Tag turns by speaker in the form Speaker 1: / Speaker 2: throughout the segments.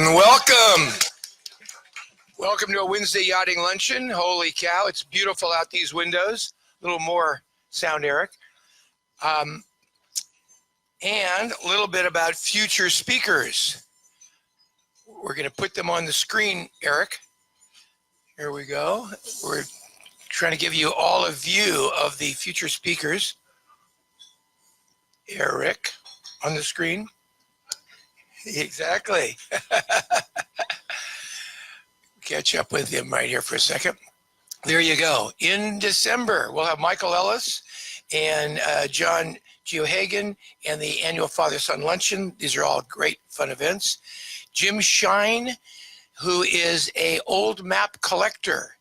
Speaker 1: Welcome. Welcome to a Wednesday yachting luncheon. Holy cow, it's beautiful out these windows. A little more sound, Eric. And a little bit about future speakers. We're going to put them on the screen, Eric. Here we go. We're trying to give you all a view of the future speakers. Eric on the screen. Exactly. Catch up with him right here for a second. There you go. In December, we'll have Michael Ellis and John Geohagen and the annual Father-Son Luncheon. These are all great fun events. Jim Shine, who is a old map collector.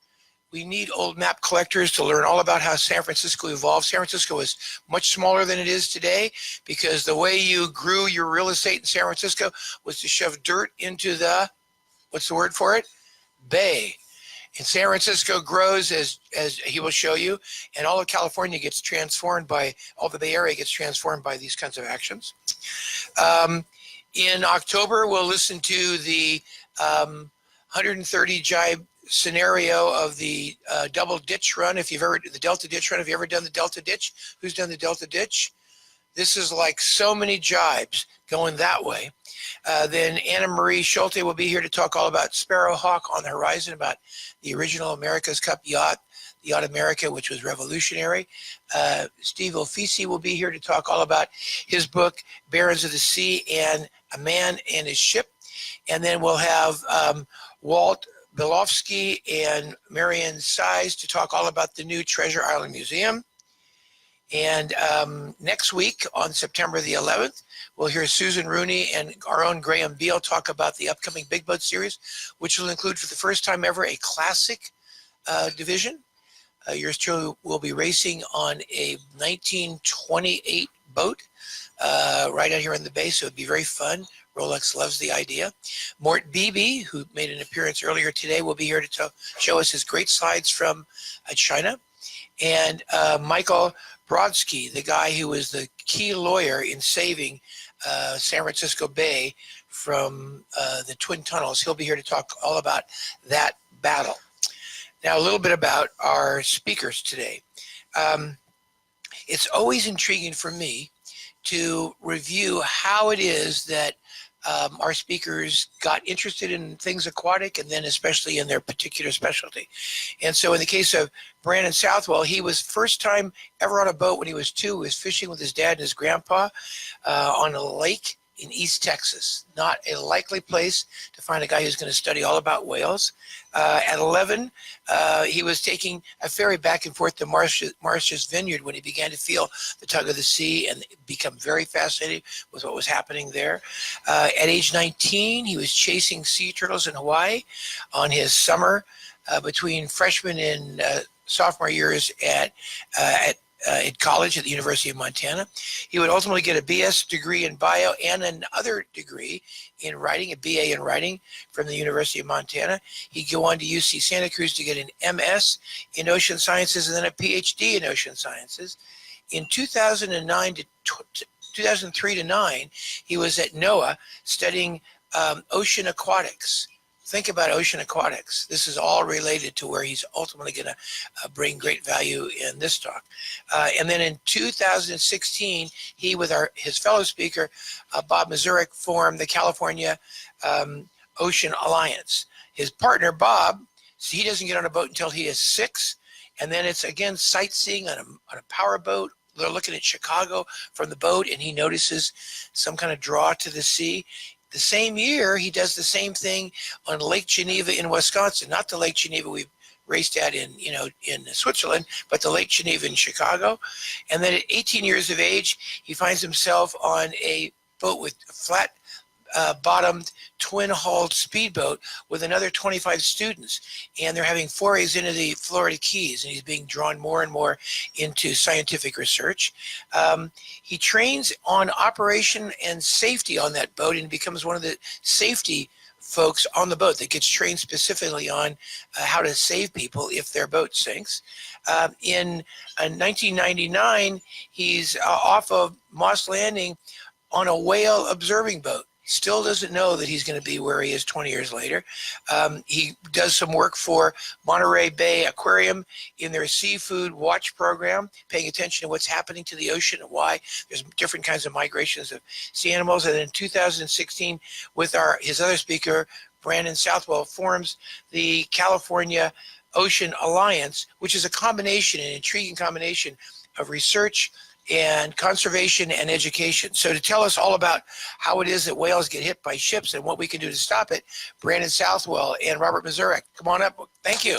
Speaker 1: We need old map collectors to learn all about how San Francisco evolved. San Francisco is much smaller than it is today because the way you grew your real estate in San Francisco was to shove dirt into the, what's the word for it? Bay. And San Francisco grows as he will show you, and all of California gets transformed by, all the Bay Area gets transformed by these kinds of actions. In October, we'll listen to the 130 jibe scenario of the double ditch run. If you've ever, the Delta Ditch run, have you ever done the Delta Ditch? Who's done the Delta Ditch? This is like so many jibes going that way. Then Anna Marie Schulte will be here to talk all about Sparrowhawk on the Horizon, about the original America's Cup yacht, the Yacht America, which was revolutionary. Steve Ofisi will be here to talk all about his book, Barons of the Sea and A Man and His Ship. And then we'll have Walt Bilofsky and Marion Size to talk all about the new Treasure Island Museum. And next week on September the 11th, we'll hear Susan Rooney and our own Graham Beal talk about the upcoming Big Boat series, which will include for the first time ever a classic division. Yours truly will be racing on a 1928 boat right out here in the bay, so it'd be very fun. Rolex loves the idea. Mort Beebe, who made an appearance earlier today, will be here to show us his great slides from China. And Michael Brodsky, the guy who was the key lawyer in saving San Francisco Bay from the Twin Tunnels. He'll be here to talk all about that battle. Now, a little bit about our speakers today. It's always intriguing for me to review how it is that our speakers got interested in things aquatic, and then especially in their particular specialty. And so in the case of Brandon Southwell, he was first time ever on a boat when he was 2. He was fishing with his dad and his grandpa on a lake in East Texas. Not a likely place to find a guy who's going to study all about whales. At 11, he was taking a ferry back and forth to Marsh's Vineyard when he began to feel the tug of the sea and become very fascinated with what was happening there. At age 19, he was chasing sea turtles in Hawaii on his summer between freshman and sophomore years at college at the University of Montana. He would ultimately get a BS degree in bio and another degree in writing, a BA in writing from the University of Montana. He'd go on to UC Santa Cruz to get an MS in ocean sciences and then a PhD in ocean sciences. In 2009 to 2003 to 9, he was at NOAA studying ocean aquatics. Think about ocean aquatics. This is all related to where he's ultimately going to bring great value in this talk. And then in 2016, he, with his fellow speaker, Bob Mazurek, formed the California Ocean Alliance. His partner, Bob, he doesn't get on a boat until he is 6. And then it's, again, sightseeing on a power boat. They're looking at Chicago from the boat, and he notices some kind of draw to the sea. The same year, he does the same thing on Lake Geneva in Wisconsin, not the Lake Geneva we raced at in Switzerland, but the Lake Geneva in Chicago. And then at 18 years of age, he finds himself on a boat with flat bottomed twin-hulled speedboat with another 25 students, and they're having forays into the Florida Keys, and he's being drawn more and more into scientific research. He trains on operation and safety on that boat and becomes one of the safety folks on the boat that gets trained specifically on how to save people if their boat sinks. In 1999, he's off of Moss Landing on a whale observing boat. Still doesn't know that he's going to be where he is 20 years later. He does some work for Monterey Bay Aquarium in their seafood watch program, paying attention to what's happening to the ocean and why there's different kinds of migrations of sea animals. And in 2016, with his other speaker, Brandon Southwell, forms the California Ocean Alliance, which is a combination, an intriguing combination of research and conservation and education. So to tell us all about how it is that whales get hit by ships and what we can do to stop it, Brandon Southwell and Robert Mazurek, come on up. Thank you.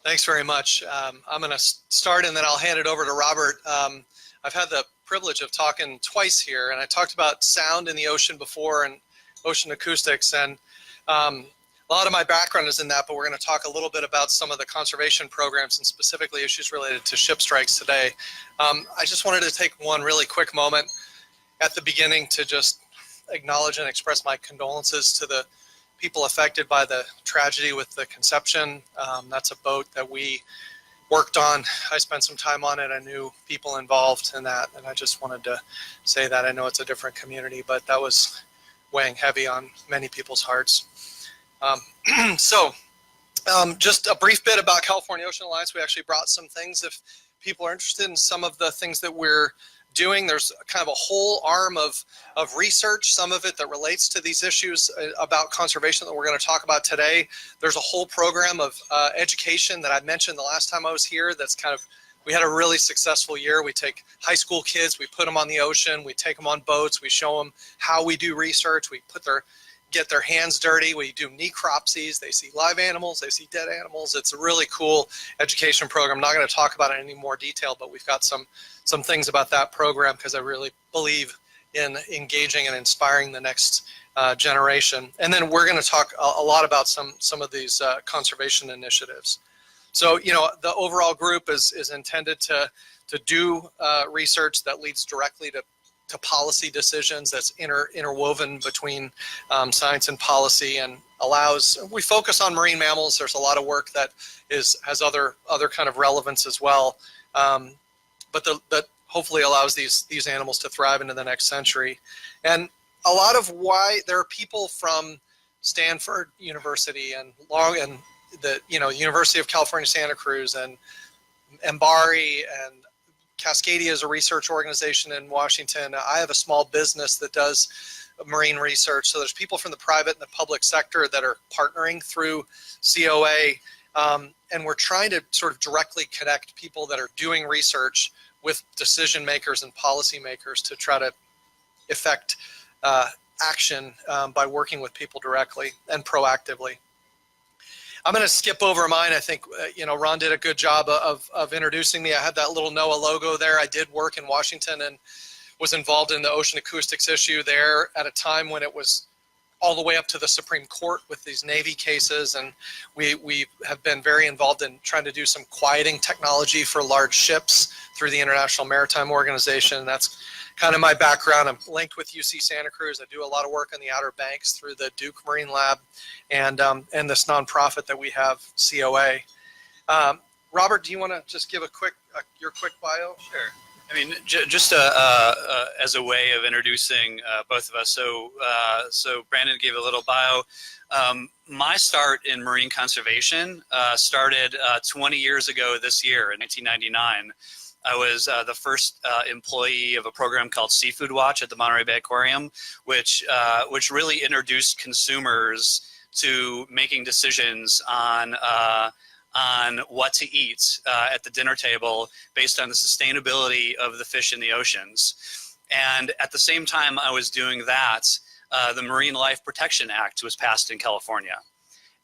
Speaker 2: Thanks very much. I'm going to start and then I'll hand it over to Robert. I've had the privilege of talking twice here, and I talked about sound in the ocean before and ocean acoustics, and a lot of my background is in that, but we're going to talk a little bit about some of the conservation programs and specifically issues related to ship strikes today. I just wanted to take one really quick moment at the beginning to just acknowledge and express my condolences to the people affected by the tragedy with the Conception. That's a boat that we worked on. I spent some time on it. I knew people involved in that, and I just wanted to say that. I know it's a different community, but that was weighing heavy on many people's hearts. Just a brief bit about California Ocean Alliance. We actually brought some things if people are interested in some of the things that we're doing. There's kind of a whole arm of research, some of it that relates to these issues about conservation that we're going to talk about today. There's a whole program of education that I mentioned the last time I was here that's we had a really successful year. We take high school kids, we put them on the ocean, we take them on boats, we show them how we do research, we get their hands dirty, we do necropsies, they see live animals, they see dead animals. It's a really cool education program. I'm not going to talk about it in any more detail, but we've got some things about that program because I really believe in engaging and inspiring the next generation. And then we're going to talk a lot about some of these conservation initiatives. So, the overall group is intended to do research that leads directly to policy decisions, that's interwoven between science and policy, and we focus on marine mammals. There's a lot of work that has other kind of relevance as well, but that hopefully allows these animals to thrive into the next century. And a lot of why there are people from Stanford University and the University of California, Santa Cruz, and MBARI, and Cascadia is a research organization in Washington. I have a small business that does marine research. So there's people from the private and the public sector that are partnering through COA. And we're trying to sort of directly connect people that are doing research with decision makers and policy makers to try to effect action by working with people directly and proactively. I'm going to skip over mine. I think, Ron did a good job of introducing me. I had that little NOAA logo there. I did work in Washington and was involved in the ocean acoustics issue there at a time when it was all the way up to the Supreme Court with these Navy cases. And we have been very involved in trying to do some quieting technology for large ships through the International Maritime Organization. That's kind of my background. I'm linked with UC Santa Cruz. I do a lot of work on the Outer Banks through the Duke Marine Lab and this nonprofit that we have, COA. Robert, do you want to just give your quick bio?
Speaker 3: Sure. I mean, just as a way of introducing both of us. So Brandon gave a little bio. My start in marine conservation started 20 years ago this year in 1999. I was the first employee of a program called Seafood Watch at the Monterey Bay Aquarium, which really introduced consumers to making decisions on what to eat at the dinner table based on the sustainability of the fish in the oceans. And at the same time I was doing that, the Marine Life Protection Act was passed in California.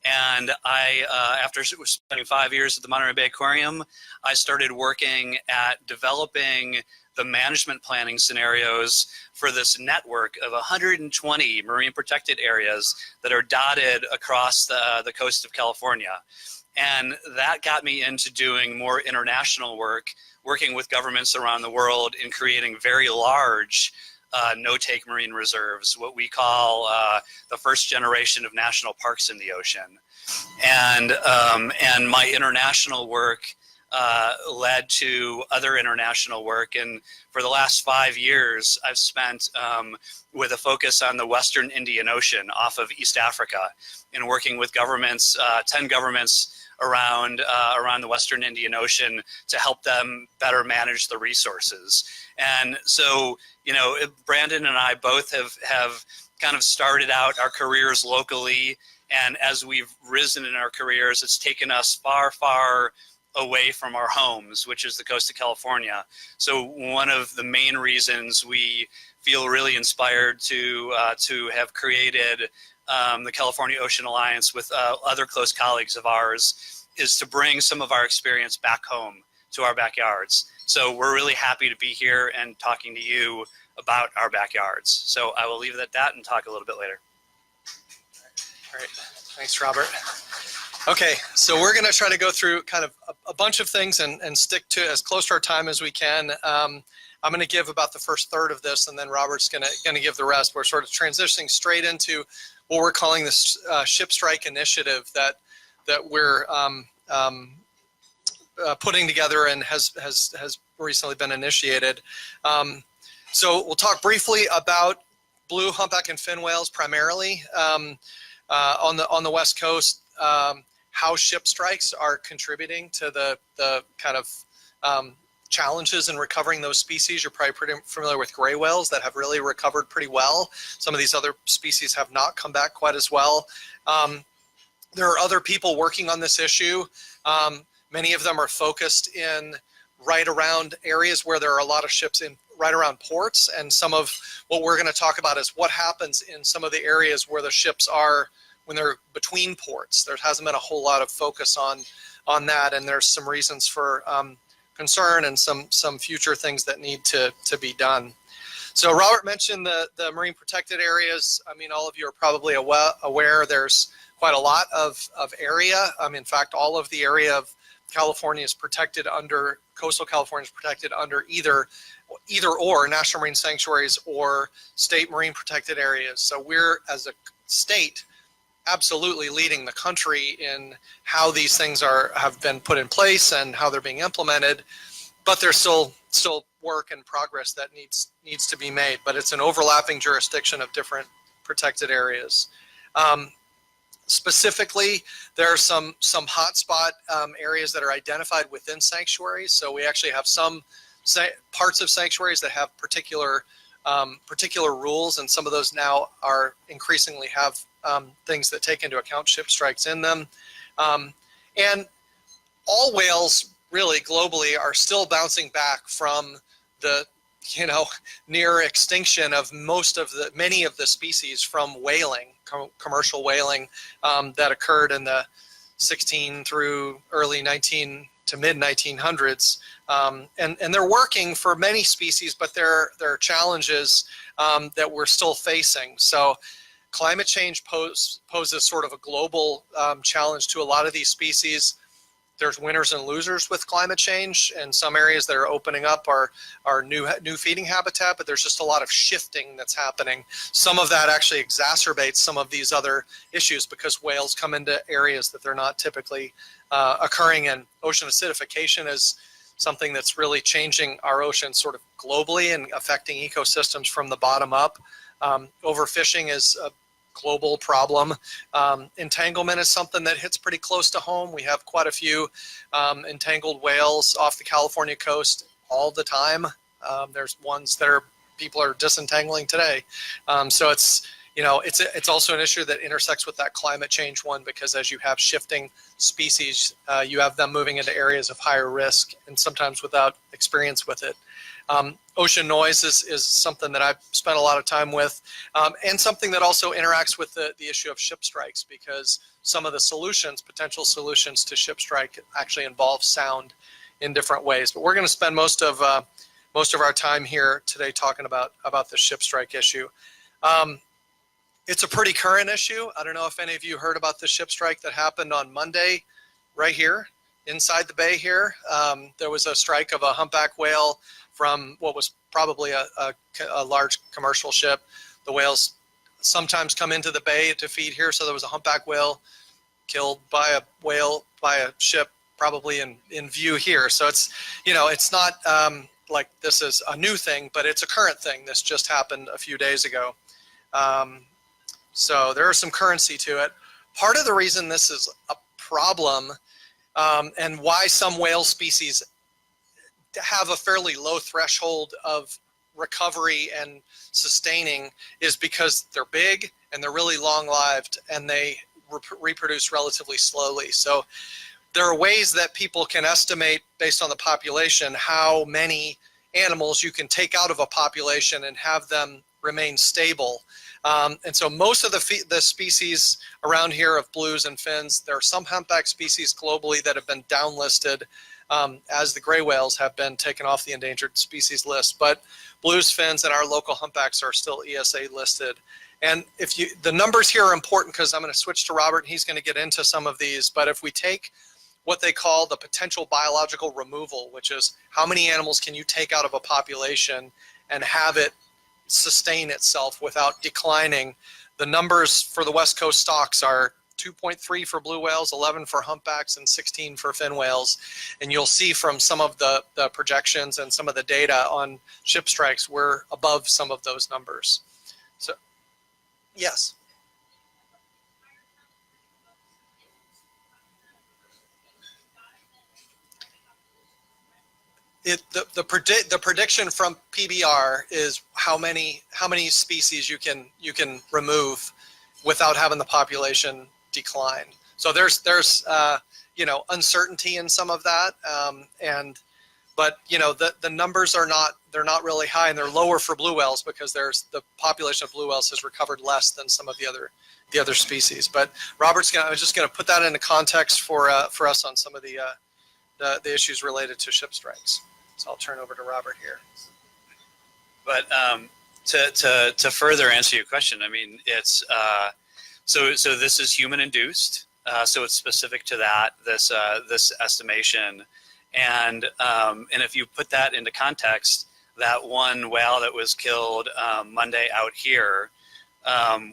Speaker 3: And I, after spending 5 years at the Monterey Bay Aquarium, I started working at developing the management planning scenarios for this network of 120 marine protected areas that are dotted across the coast of California. And that got me into doing more international work, working with governments around the world in creating very large no-take marine reserves, what we call the first generation of national parks in the ocean. And my international work led to other international work. And for the last 5 years, I've spent with a focus on the Western Indian Ocean off of East Africa and working with governments, 10 governments around the Western Indian Ocean to help them better manage the resources. And so, you know, Brandon and I both have kind of started out our careers locally, and as we've risen in our careers, it's taken us far, far away from our homes, which is the coast of California. So one of the main reasons we feel really inspired to have created the California Ocean Alliance with other close colleagues of ours is to bring some of our experience back home to our backyards. So we're really happy to be here and talking to you about our backyards. So I will leave it at that and talk a little bit later.
Speaker 2: Great. Thanks, Robert. Okay, so we're going to try to go through kind of a bunch of things and stick to as close to our time as we can. I'm going to give about the first third of this, and then Robert's going to give the rest. We're sort of transitioning straight into what we're calling this ship strike initiative that we're putting together and has recently been initiated. So we'll talk briefly about blue humpback and fin whales primarily on the West Coast. How ship strikes are contributing to the kind of challenges in recovering those species. You're probably pretty familiar with gray whales that have really recovered pretty well. Some of these other species have not come back quite as well. There are other people working on this issue. Many of them are focused in right around areas where there are a lot of ships in right around ports. And some of what we're going to talk about is what happens in some of the areas where the ships are when they're between ports. There hasn't been a whole lot of focus on that, and there's some reasons for concern and some future things that need to be done. So Robert mentioned the marine protected areas. I mean, all of you are probably aware there's quite a lot of area. In fact, all of the area of California is protected under, coastal California is protected under either or national marine sanctuaries or state marine protected areas. So we're, as a state, absolutely leading the country in how these things have been put in place and how they're being implemented, but there's still work in progress that needs to be made. But it's an overlapping jurisdiction of different protected areas. Specifically, there are some hotspot areas that are identified within sanctuaries. So we actually have some parts of sanctuaries that have particular rules, and some of those now are increasingly have things that take into account ship strikes in them. And all whales really globally are still bouncing back from the near extinction of many of the species from whaling, commercial whaling that occurred in the 16 through early 19 to mid 1900s. And they're working for many species, but there are challenges that we're still facing. So climate change poses sort of a global challenge to a lot of these species. There's winners and losers with climate change, and some areas that are opening up are new feeding habitat, but there's just a lot of shifting that's happening. Some of that actually exacerbates some of these other issues because whales come into areas that they're not typically occurring in. Ocean acidification is something that's really changing our oceans sort of globally and affecting ecosystems from the bottom up. Overfishing is a global problem. Entanglement is something that hits pretty close to home. We have quite a few entangled whales off the California coast all the time. There's ones that people are disentangling today. So it's it's also an issue that intersects with that climate change one, because as you have shifting species, you have them moving into areas of higher risk and sometimes without experience with it. Ocean noise is something that I've spent a lot of time with, and something that also interacts with the issue of ship strikes, because some of the potential solutions to ship strike actually involve sound in different ways. But we're going to spend most of our time here today talking about the ship strike issue. It's a pretty current issue. I don't know if any of you heard about the ship strike that happened on Monday right here inside the bay here. There was a strike of a humpback whale from what was probably a large commercial ship. The whales sometimes come into the bay to feed here, so there was a humpback whale killed by a ship probably in view here. So it's not like this is a new thing, but it's a current thing. This just happened a few days ago. So there is some currency to it. Part of the reason this is a problem and why some whale species have a fairly low threshold of recovery and sustaining is because they're big and they're really long-lived and they reproduce relatively slowly. So there are ways that people can estimate based on the population how many animals you can take out of a population and have them remain stable. And so most of the species around here of blues and fins, there are some humpback species globally that have been downlisted as the gray whales have been taken off the endangered species list. But blues, fins, and our local humpbacks are still ESA listed. And the numbers here are important because I'm going to switch to Robert and he's going to get into some of these. But if we take what they call the potential biological removal, which is how many animals can you take out of a population and have it sustain itself without declining. The numbers for the West Coast stocks are 2.3 for blue whales, 11 for humpbacks, and 16 for fin whales. And you'll see from some of the projections and some of the data on ship strikes, we're above some of those numbers. So, yes. The prediction from PBR is how many species you can remove without having the population decline. So there's uncertainty in some of that, but the numbers are not really high, and they're lower for blue whales because the population of blue whales has recovered less than some of the other species. But I'm just gonna put that into context for us on some of the issues related to ship strikes. So I'll turn over to Robert here.
Speaker 3: But to further answer your question, I mean, it's so this is human induced, so it's specific to that this estimation, and if you put that into context, that one whale that was killed Monday out here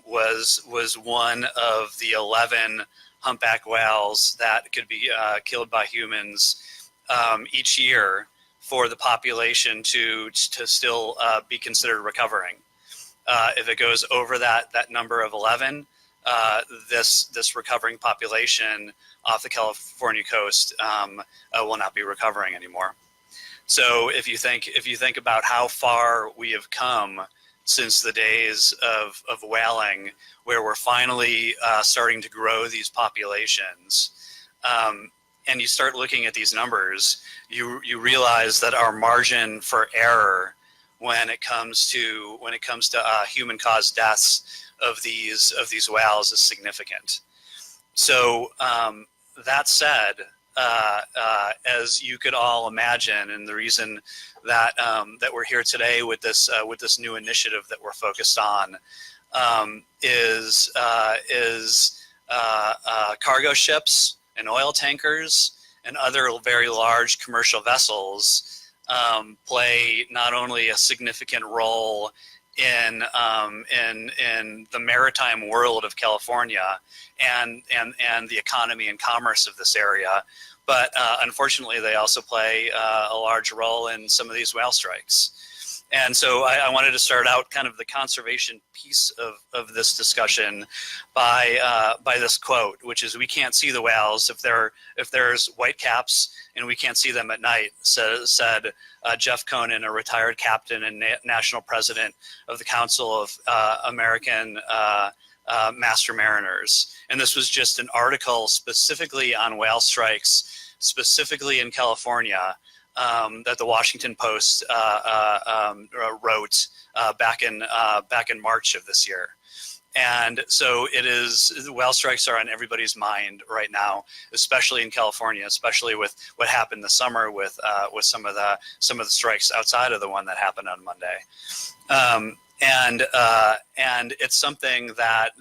Speaker 3: was one of the 11 humpback whales that could be killed by humans each year for the population to still be considered recovering. If it goes over that number of 11, this recovering population off the California coast will not be recovering anymore. So if you think about how far we have come since the days of whaling, where we're finally starting to grow these populations, and you start looking at these numbers, you realize that our margin for error when it comes to human-caused deaths of these whales is significant. So that said, as you could all imagine, and the reason that we're here today with this new initiative that we're focused on is cargo ships and oil tankers and other very large commercial vessels play not only a significant role in the maritime world of California and the economy and commerce of this area, but unfortunately they also play a large role in some of these whale strikes. And so I wanted to start out kind of the conservation piece of this discussion by this quote, which is, "We can't see the whales if there's white caps, and we can't see them at night," said Jeff Conan, a retired captain and national president of the Council of American Master Mariners. And this was just an article specifically on whale strikes, specifically in California, that the Washington Post wrote back in March of this year. And so whale strikes are on everybody's mind right now, especially in California, especially with what happened this summer with some of the strikes outside of the one that happened on Monday. And it's something that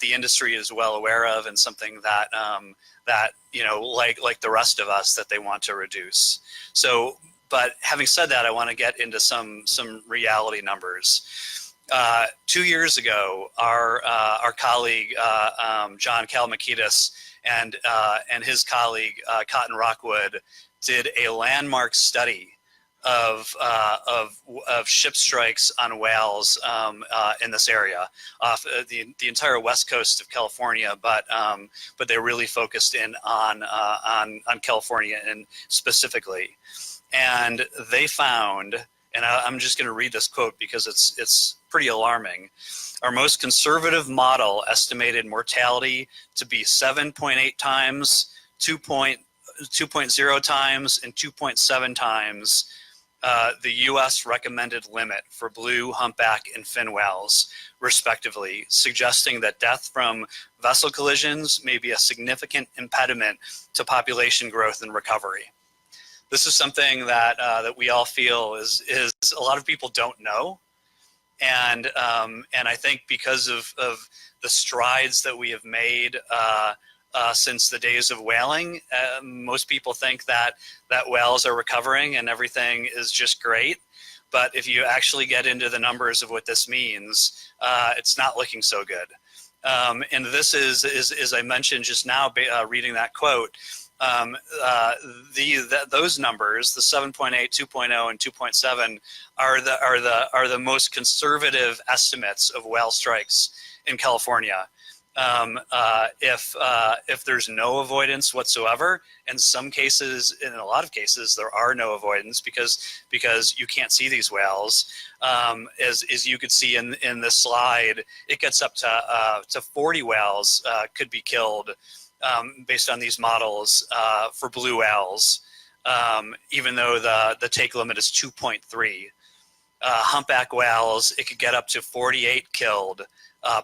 Speaker 3: the industry is well aware of, and something that like the rest of us, that they want to reduce. So, but having said that, I want to get into some reality numbers. 2 years ago, our colleague John Kalmakidis and his colleague Cotton Rockwood did a landmark study of ship strikes on whales in this area, off the entire west coast of California, but they really focused in on California and specifically, and they found, and I'm just going to read this quote because it's pretty alarming. "Our most conservative model estimated mortality to be 7.8 times, 2.0 times, and 2.7 times the U.S. recommended limit for blue, humpback, and fin whales, respectively, suggesting that death from vessel collisions may be a significant impediment to population growth and recovery." This is something that we all feel is a lot of people don't know, and I think because of the strides that we have made since the days of whaling, most people think that whales are recovering and everything is just great. But if you actually get into the numbers of what this means, it's not looking so good. And this is, as I mentioned just now, reading that quote, those numbers, the 7.8, 2.0, and 2.7, are the most conservative estimates of whale strikes in California. If there's no avoidance whatsoever, in some cases, in a lot of cases, there are no avoidance because you can't see these whales. As you could see in this slide, it gets up to 40 whales could be killed based on these models for blue whales, even though the take limit is 2.3. Humpback whales, it could get up to 48 killed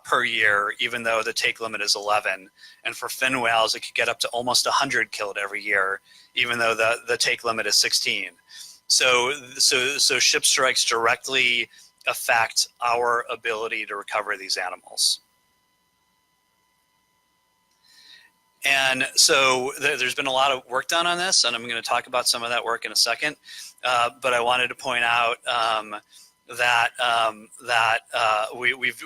Speaker 3: per year, even though the take limit is 11. And for fin whales, it could get up to almost 100 killed every year, even though the take limit is 16. So ship strikes directly affect our ability to recover these animals. And so there's been a lot of work done on this, and I'm going to talk about some of that work in a second. But I wanted to point out we've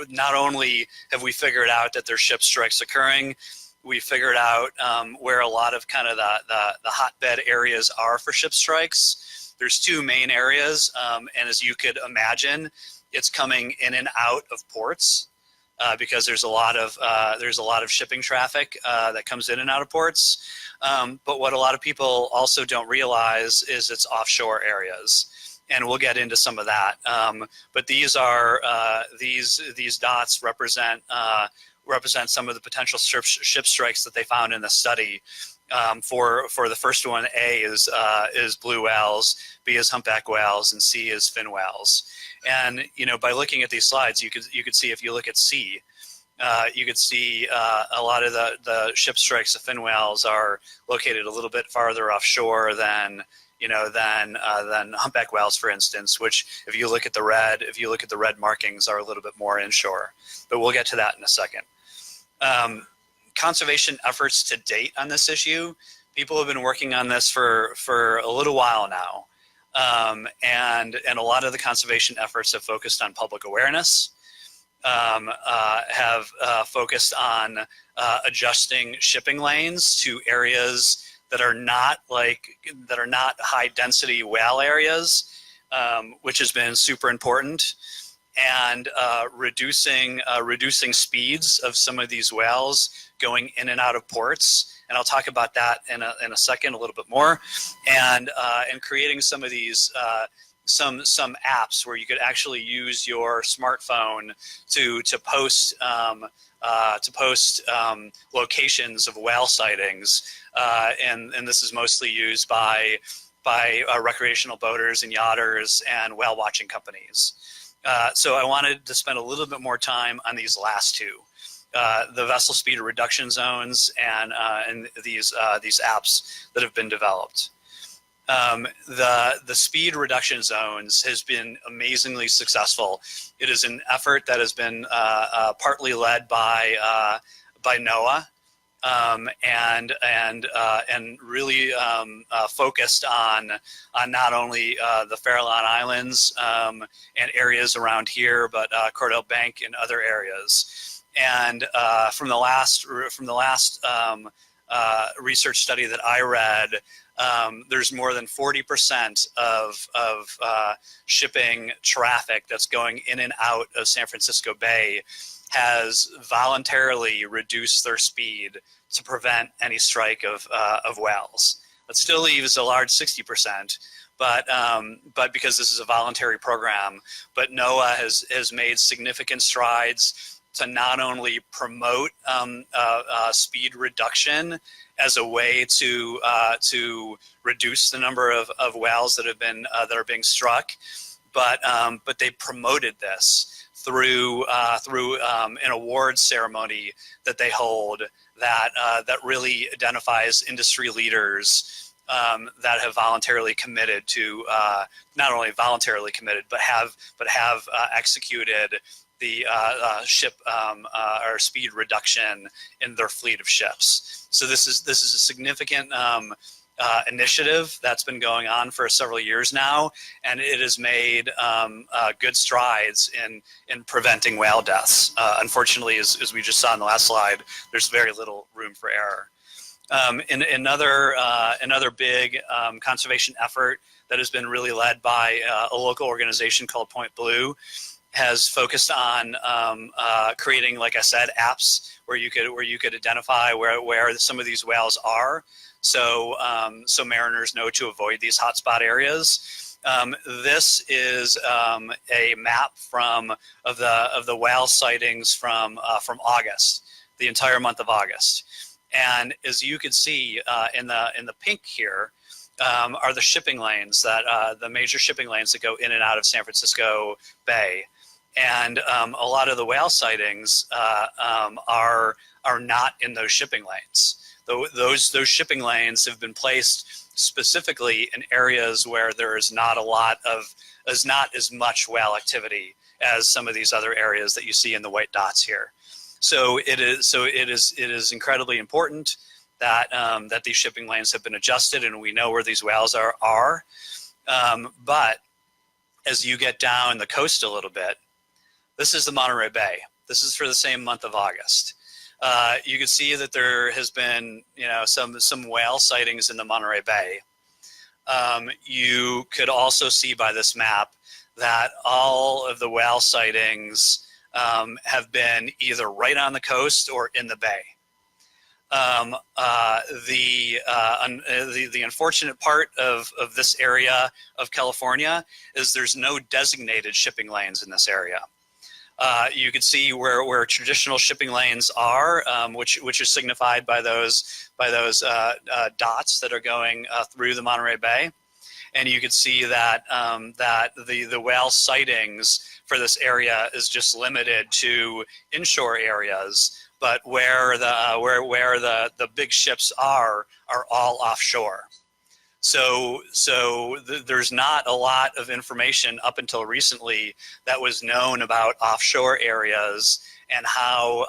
Speaker 3: not only have we figured out that there's ship strikes occurring, we figured out where a lot of kind of the hotbed areas are for ship strikes. There's two main areas, and as you could imagine, it's coming in and out of ports. Because there's a lot of shipping traffic that comes in and out of ports. But what a lot of people also don't realize is it's offshore areas, and we'll get into some of that. But these are these dots represent some of the potential ship strikes that they found in the study. For the first one, A is blue whales, B is humpback whales, and C is fin whales. And by looking at these slides, you could see, if you look at C, you could see a lot of the ship strikes of fin whales are located a little bit farther offshore than humpback whales, for instance. Which, if you look at the red markings, are a little bit more inshore. But we'll get to that in a second. Conservation efforts to date on this issue, people have been working on this for a little while now. And a lot of the conservation efforts have focused on public awareness, have focused on adjusting shipping lanes to areas that are not high density whale areas, which has been super important, and reducing speeds of some of these whales going in and out of ports. And I'll talk about that in a second, a little bit more, and creating some of these some apps where you could actually use your smartphone to post locations of whale sightings, and this is mostly used by recreational boaters and yachters and whale watching companies. So I wanted to spend a little bit more time on these last two, the vessel speed reduction zones and these apps that have been developed. The speed reduction zones has been amazingly successful. It is an effort that has been partly led by NOAA, and really focused on not only the Farallon Islands and areas around here, but Cordell Bank and other areas. And from the last research study that I read, there's more than 40% of shipping traffic that's going in and out of San Francisco Bay has voluntarily reduced their speed to prevent any strike of whales. That still leaves a large 60%, but because this is a voluntary program, but NOAA has made significant strides to not only promote speed reduction as a way to reduce the number of whales that are being struck, but they promoted this through an awards ceremony that they hold that really identifies industry leaders that have voluntarily committed to not only voluntarily committed but have executed the ship or speed reduction in their fleet of ships. So this is a significant initiative that's been going on for several years now, and it has made good strides in preventing whale deaths. Unfortunately, as we just saw in the last slide, there's very little room for error. Another big conservation effort that has been really led by a local organization called Point Blue has focused on creating, like I said, apps where you could identify where some of these whales are, so mariners know to avoid these hotspot areas. This is a map of the whale sightings from August, the entire month of August, and as you can see in the pink here. Are the shipping lanes the major shipping lanes that go in and out of San Francisco Bay, and a lot of the whale sightings are not in those shipping lanes. Those shipping lanes have been placed specifically in areas where there is not as much whale activity as some of these other areas that you see in the white dots here. So it is incredibly important that these shipping lanes have been adjusted, and we know where these whales are. But as you get down the coast a little bit, this is the Monterey Bay. This is for the same month of August. You can see that there has been some whale sightings in the Monterey Bay. You could also see by this map that all of the whale sightings have been either right on the coast or in the bay. The unfortunate part of this area of California is there's no designated shipping lanes in this area. You can see where traditional shipping lanes are, which are signified by those dots that are going through the Monterey Bay, and you can see that the whale sightings for this area is just limited to inshore areas. But where the big ships are all offshore. So there's not a lot of information up until recently that was known about offshore areas and how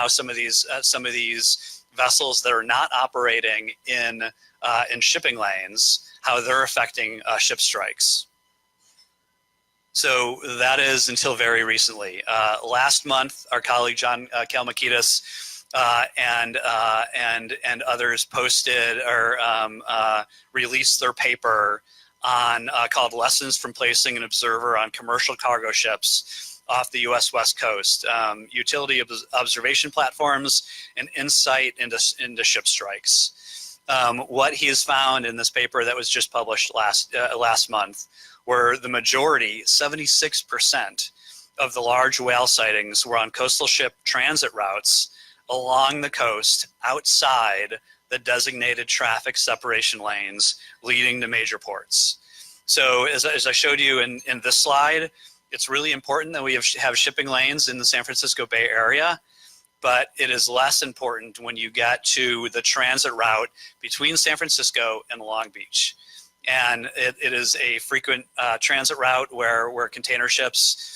Speaker 3: some of these vessels that are not operating in shipping lanes, how they're affecting ship strikes. So that is until very recently. Last month, our colleague John Kalmakidis and others posted or released their paper on called Lessons from Placing an Observer on Commercial Cargo Ships off the U.S. West Coast, utility observation platforms, and insight into ship strikes. What he has found in this paper that was just published last month were the majority, 76%, of the large whale sightings were on coastal ship transit routes along the coast outside the designated traffic separation lanes leading to major ports. So as I showed you in this slide, it's really important that we have shipping lanes in the San Francisco Bay Area, but it is less important when you get to the transit route between San Francisco and Long Beach. And it is a frequent transit route where container ships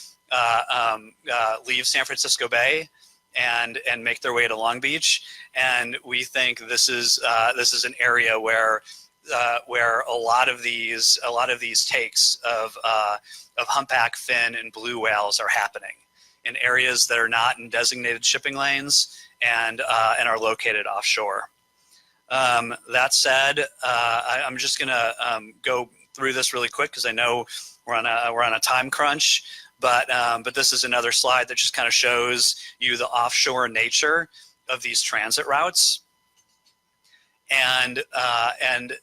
Speaker 3: leave San Francisco Bay and make their way to Long Beach. And we think this is an area where a lot of these takes of humpback, fin, and blue whales are happening in areas that are not in designated shipping lanes and are located offshore. That said, I'm just gonna go through this really quick because I know we're on a time crunch. But this is another slide that just kind of shows you the offshore nature of these transit routes, and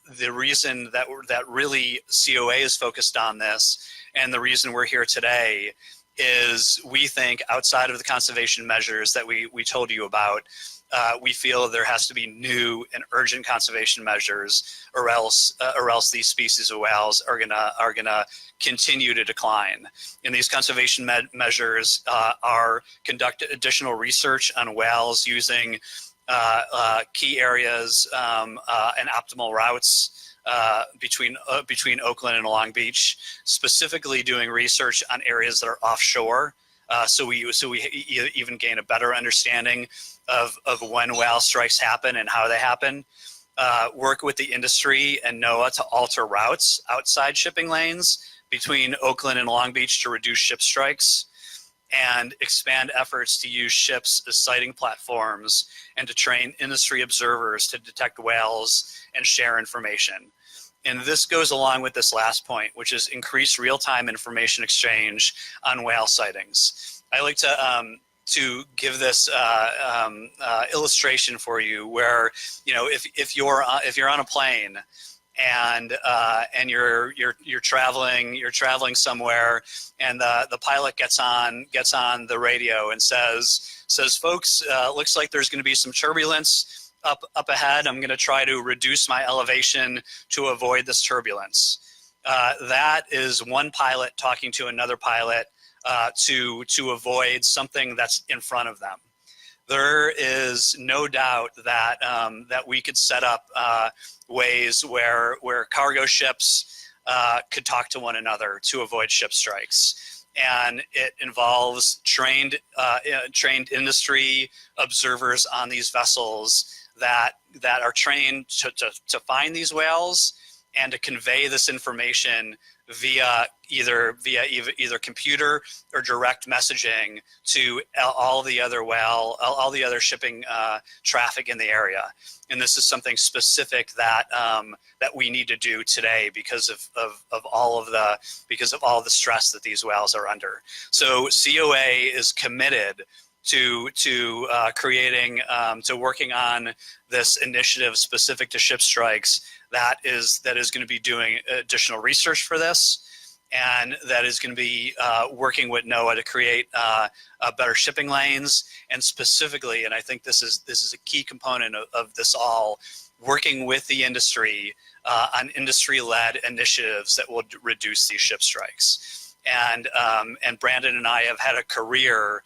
Speaker 3: the reason that really COA is focused on this, and the reason we're here today, is we think outside of the conservation measures that we told you about, we feel there has to be new and urgent conservation measures, or else these species of whales are gonna continue to decline. And these conservation measures are conduct additional research on whales using key areas and optimal routes between Oakland and Long Beach, specifically doing research on areas that are offshore. So we even gain a better understanding of when whale strikes happen and how they happen. Work with the industry and NOAA to alter routes outside shipping lanes between Oakland and Long Beach to reduce ship strikes, and expand efforts to use ships as sighting platforms and to train industry observers to detect whales and share information. And this goes along with this last point, which is increase real-time information exchange on whale sightings. I like to give this illustration for you, where if you're on a plane and you're traveling somewhere, and the pilot gets on the radio and says, folks, looks like there's going to be some turbulence up ahead. I'm going to try to reduce my elevation to avoid this turbulence. That is one pilot talking to another pilot to avoid something that's in front of them. There is no doubt that that we could set up ways where cargo ships could talk to one another to avoid ship strikes, and it involves trained industry observers on these vessels that are trained to find these whales and to convey this information via either computer or direct messaging to all the other shipping traffic in the area. And this is something specific that we need to do today because of all of the stress that these whales are under. So COA is committed to working on this initiative specific to ship strikes that is going to be doing additional research for this, and that is going to be working with NOAA to create better shipping lanes, and specifically, and I think this is a key component of this all, working with the industry on industry-led initiatives that will reduce these ship strikes. And Brandon and I have had a career,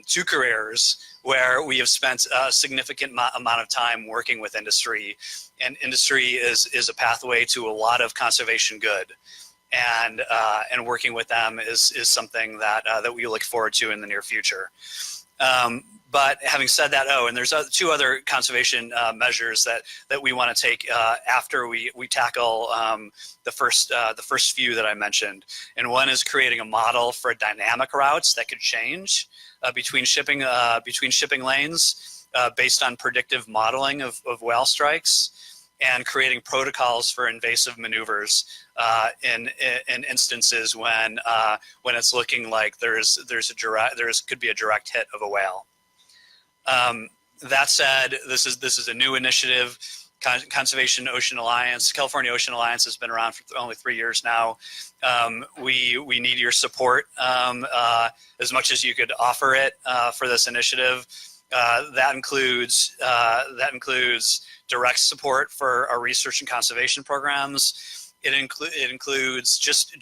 Speaker 3: 2 careers, where we have spent a significant amount of time working with industry, and industry is a pathway to a lot of conservation good, and working with them is something that we look forward to in the near future. But having said that, and there's 2 other conservation measures that we want to take after we tackle the first few that I mentioned. And one is creating a model for dynamic routes that could change between shipping lanes based on predictive modeling of whale strikes. and creating protocols for invasive maneuvers in instances when it's looking like there could be a direct hit of a whale. That said, this is a new initiative. Conservation Ocean Alliance, California Ocean Alliance has been around for only 3 years now. We need your support as much as you could offer it for this initiative. That includes direct support for our research and conservation programs. It includes just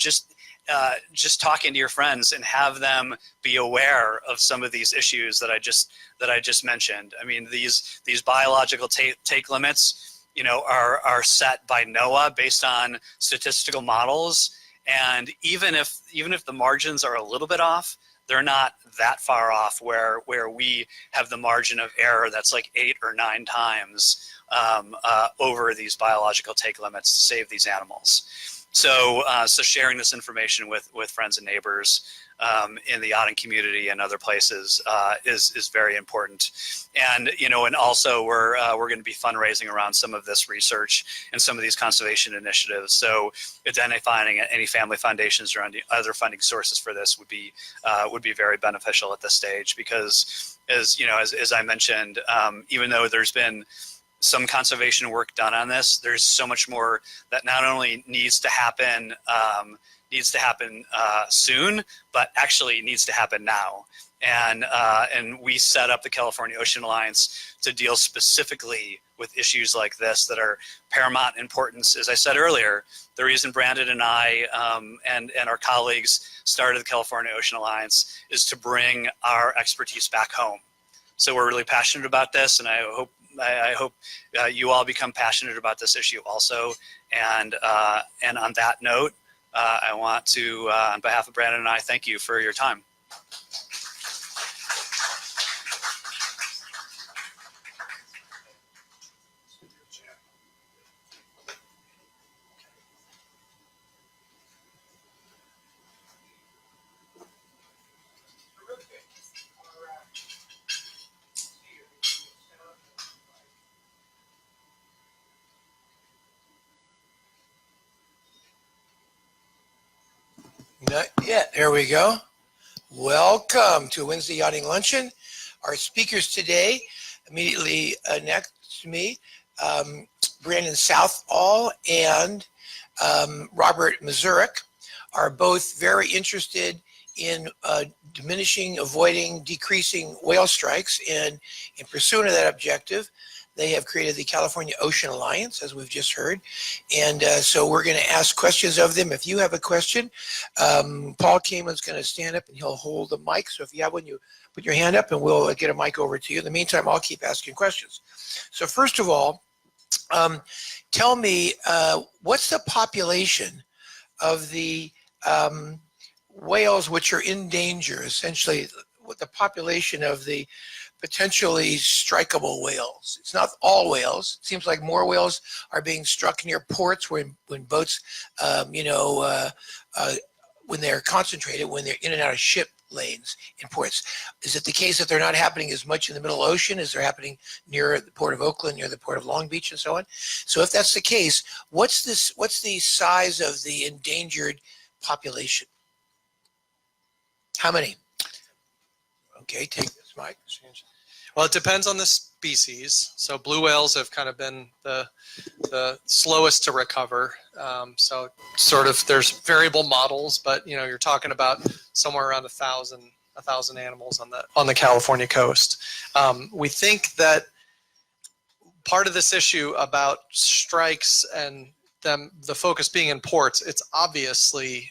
Speaker 3: talking to your friends and have them be aware of some of these issues that I just mentioned. I mean, these biological take limits, are set by NOAA based on statistical models, and even if the margins are a little bit off, they're not that far off where we have the margin of error that's like 8 or 9 times over these biological take limits to save these animals. So sharing this information with friends and neighbors in the yachting community and other places is very important. And and also we're going to be fundraising around some of this research and some of these conservation initiatives. So identifying any family foundations or any other funding sources for this would be very beneficial at this stage, because as I mentioned, even though there's been some conservation work done on this, there's so much more that not only needs to happen soon, but actually needs to happen now. And we set up the California Ocean Alliance to deal specifically with issues like this that are paramount importance. As I said earlier, the reason Brandon and I and our colleagues started the California Ocean Alliance is to bring our expertise back home. So we're really passionate about this, and I hope you all become passionate about this issue also. And on that note, I want to, on behalf of Brandon and I, thank you for your time.
Speaker 1: Not yet. There we go. Welcome to Wednesday Yachting Luncheon. Our speakers today, immediately next to me, Brandon Southall and Robert Mazurek, are both very interested in diminishing, avoiding, decreasing whale strikes. And in pursuit of that objective, they have created the California Ocean Alliance, as we've just heard. And so we're going to ask questions of them. If you have a question, Paul Kamen's going to stand up and he'll hold the mic. So if you have one, you put your hand up and we'll get a mic over to you. In the meantime, I'll keep asking questions. So first of all, tell me, what's the population of the whales which are in danger, essentially, what the population of the potentially strikeable whales? It's not all whales. It seems like more whales are being struck near ports when boats, when they're concentrated, when they're in and out of ship lanes in ports. Is it the case that they're not happening as much in the middle ocean as they're happening near the port of Oakland, near the port of Long Beach, and so on? So if that's the case, what's the size of the endangered population? How many? Okay, take this mic.
Speaker 2: Well, it depends on the species. So blue whales have kind of been the slowest to recover. So sort of there's variable models, but you're talking about somewhere around 1,000 animals on the California coast. We think that part of this issue about strikes and the focus being in ports, it's obviously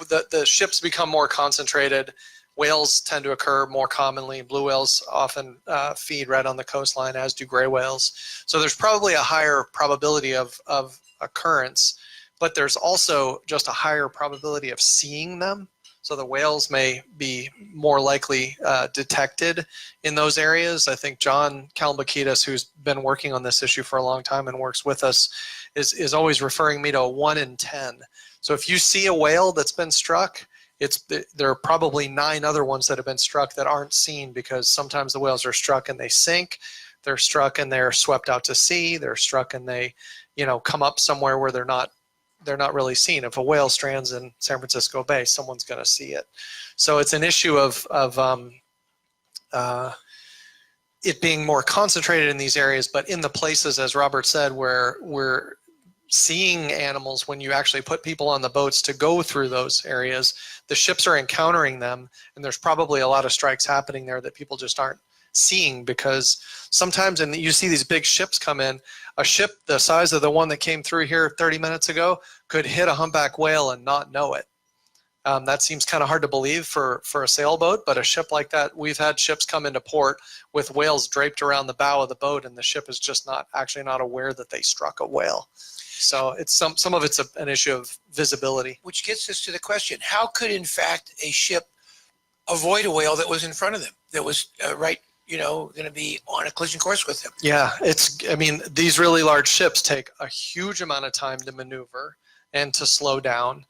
Speaker 2: the ships become more concentrated. Whales tend to occur more commonly. Blue whales often feed right on the coastline, as do gray whales. So there's probably a higher probability of occurrence, but there's also just a higher probability of seeing them. So the whales may be more likely detected in those areas. I think John Kalmbakidis, who's been working on this issue for a long time and works with us, is always referring me to a 1 in 10. So if you see a whale that's been struck, there are probably 9 other ones that have been struck that aren't seen, because sometimes the whales are struck and they sink. they're struck and they're swept out to sea. They're struck and they, come up somewhere where they're not really seen. If a whale strands in San Francisco Bay, someone's going to see it. So it's an issue of it being more concentrated in these areas, but in the places, as Robert said, where we're seeing animals, when you actually put people on the boats to go through those areas, the ships are encountering them, and there's probably a lot of strikes happening there that people just aren't seeing, because sometimes, and you see these big ships come in, a ship the size of the one that came through here 30 minutes ago could hit a humpback whale and not know it. That seems kind of hard to believe for a sailboat, but a ship like that, we've had ships come into port with whales draped around the bow of the boat, and the ship is just not aware that they struck a whale. So it's some of it's an issue of visibility.
Speaker 1: Which gets us to the question: how could, in fact, a ship avoid a whale that was in front of them, that was going to be on a collision course with them?
Speaker 2: Yeah, these really large ships take a huge amount of time to maneuver and to slow down.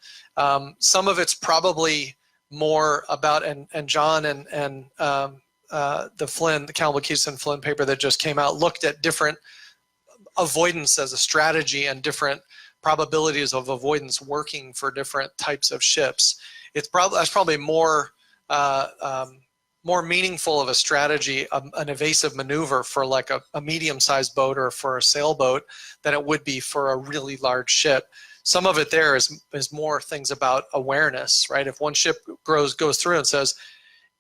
Speaker 2: Some of it's probably more about, and John and the Campbell Keeson Flynn paper that just came out looked at different avoidance as a strategy and different probabilities of avoidance working for different types of ships. That's probably more meaningful of a strategy, an evasive maneuver for like a medium-sized boat or for a sailboat than it would be for a really large ship. Some of it there is more things about awareness, right? If one ship goes through and says,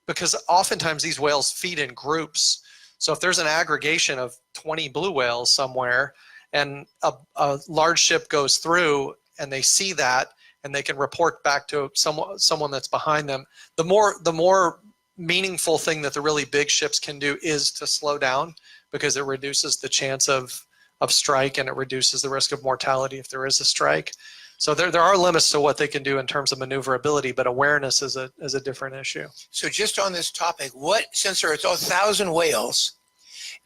Speaker 2: because oftentimes these whales feed in groups. So if there's an aggregation of 20 blue whales somewhere and a large ship goes through and they see that and they can report back to someone that's behind them, the more meaningful thing that the really big ships can do is to slow down, because it reduces the chance of strike and it reduces the risk of mortality if there is a strike. So there are limits to what they can do in terms of maneuverability, but awareness is a different issue.
Speaker 1: So just on this topic, since there are 1,000 whales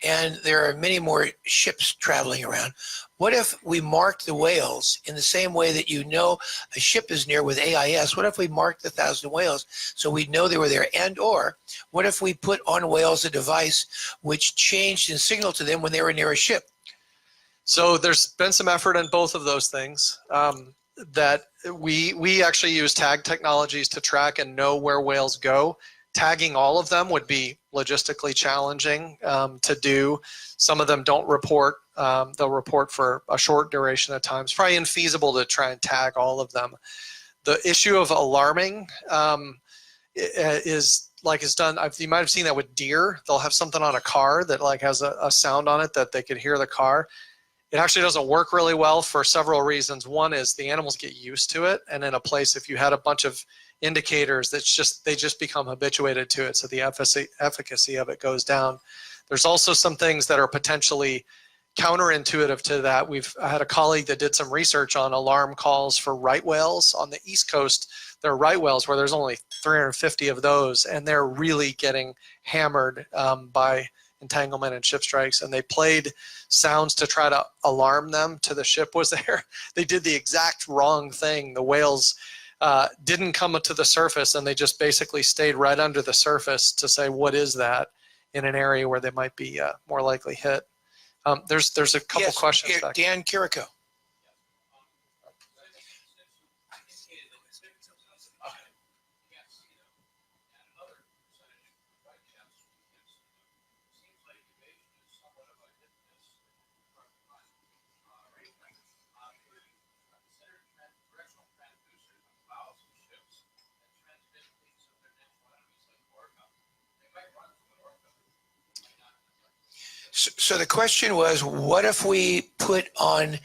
Speaker 1: and there are many more ships traveling around, what if we marked the whales in the same way that a ship is near with AIS? What if we marked the 1,000 whales so we'd know they were there? And or what if we put on whales a device which changed and signaled to them when they were near a ship?
Speaker 2: So there's been some effort on both of those things. That we actually use tag technologies to track and know where whales go. Tagging all of them would be logistically challenging to do. Some of them don't report. They'll report for a short duration of time. It's probably infeasible to try and tag all of them. The issue of alarming is like it's done. You might have seen that with deer. They'll have something on a car that like has a sound on it that they could hear the car. It actually doesn't work really well for several reasons. One is the animals get used to it, and in a place, if you had a bunch of indicators, they just become habituated to it, so the efficacy of it goes down. There's also some things that are potentially counterintuitive to that. I had a colleague that did some research on alarm calls for right whales on the East Coast. There are right whales where there's only 350 of those, and they're really getting hammered by entanglement and ship strikes, and they played sounds to try to alarm them to the ship was there. They did the exact wrong thing. The whales didn't come to the surface, and they just basically stayed right under the surface to say, what is that, in an area where they might be more likely hit. There's a couple questions back.
Speaker 1: Dan Kiriko. So the question was, what if we put on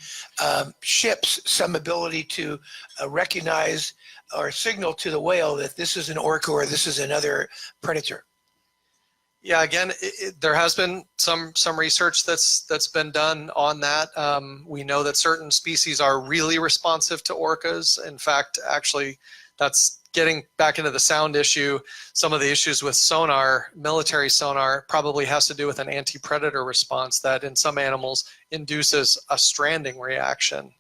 Speaker 1: ships some ability to recognize or signal to the whale that this is an orca or this is another predator?
Speaker 2: Yeah, again, there has been some research that's been done on that. We know that certain species are really responsive to orcas. In fact, actually, that's getting back into the sound issue. Some of the issues with sonar, military sonar, probably has to do with an anti-predator response that in some animals induces a stranding reaction.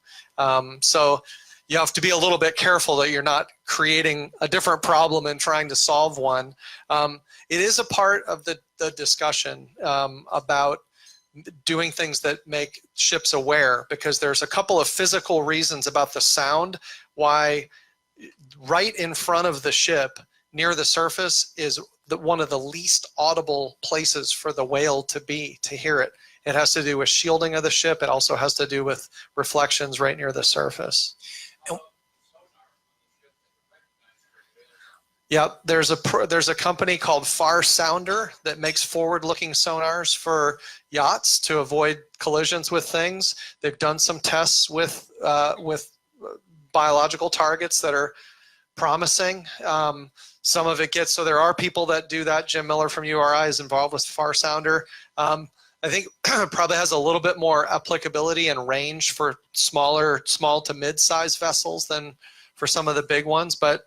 Speaker 2: So you have to be a little bit careful that you're not creating a different problem and trying to solve one. It is a part of the discussion about doing things that make ships aware, because there's a couple of physical reasons about the sound why right in front of the ship near the surface is one of the least audible places for the whale to hear it. It has to do with shielding of the ship. It also has to do with reflections right near the surface. Yep, there's a company called Far Sounder that makes forward-looking sonars for yachts to avoid collisions with things. They've done some tests with biological targets that are promising. Some of it so there are people that do that. Jim Miller from URI is involved with Far Sounder. I think probably has a little bit more applicability and range for small to mid-sized vessels than for some of the big ones, but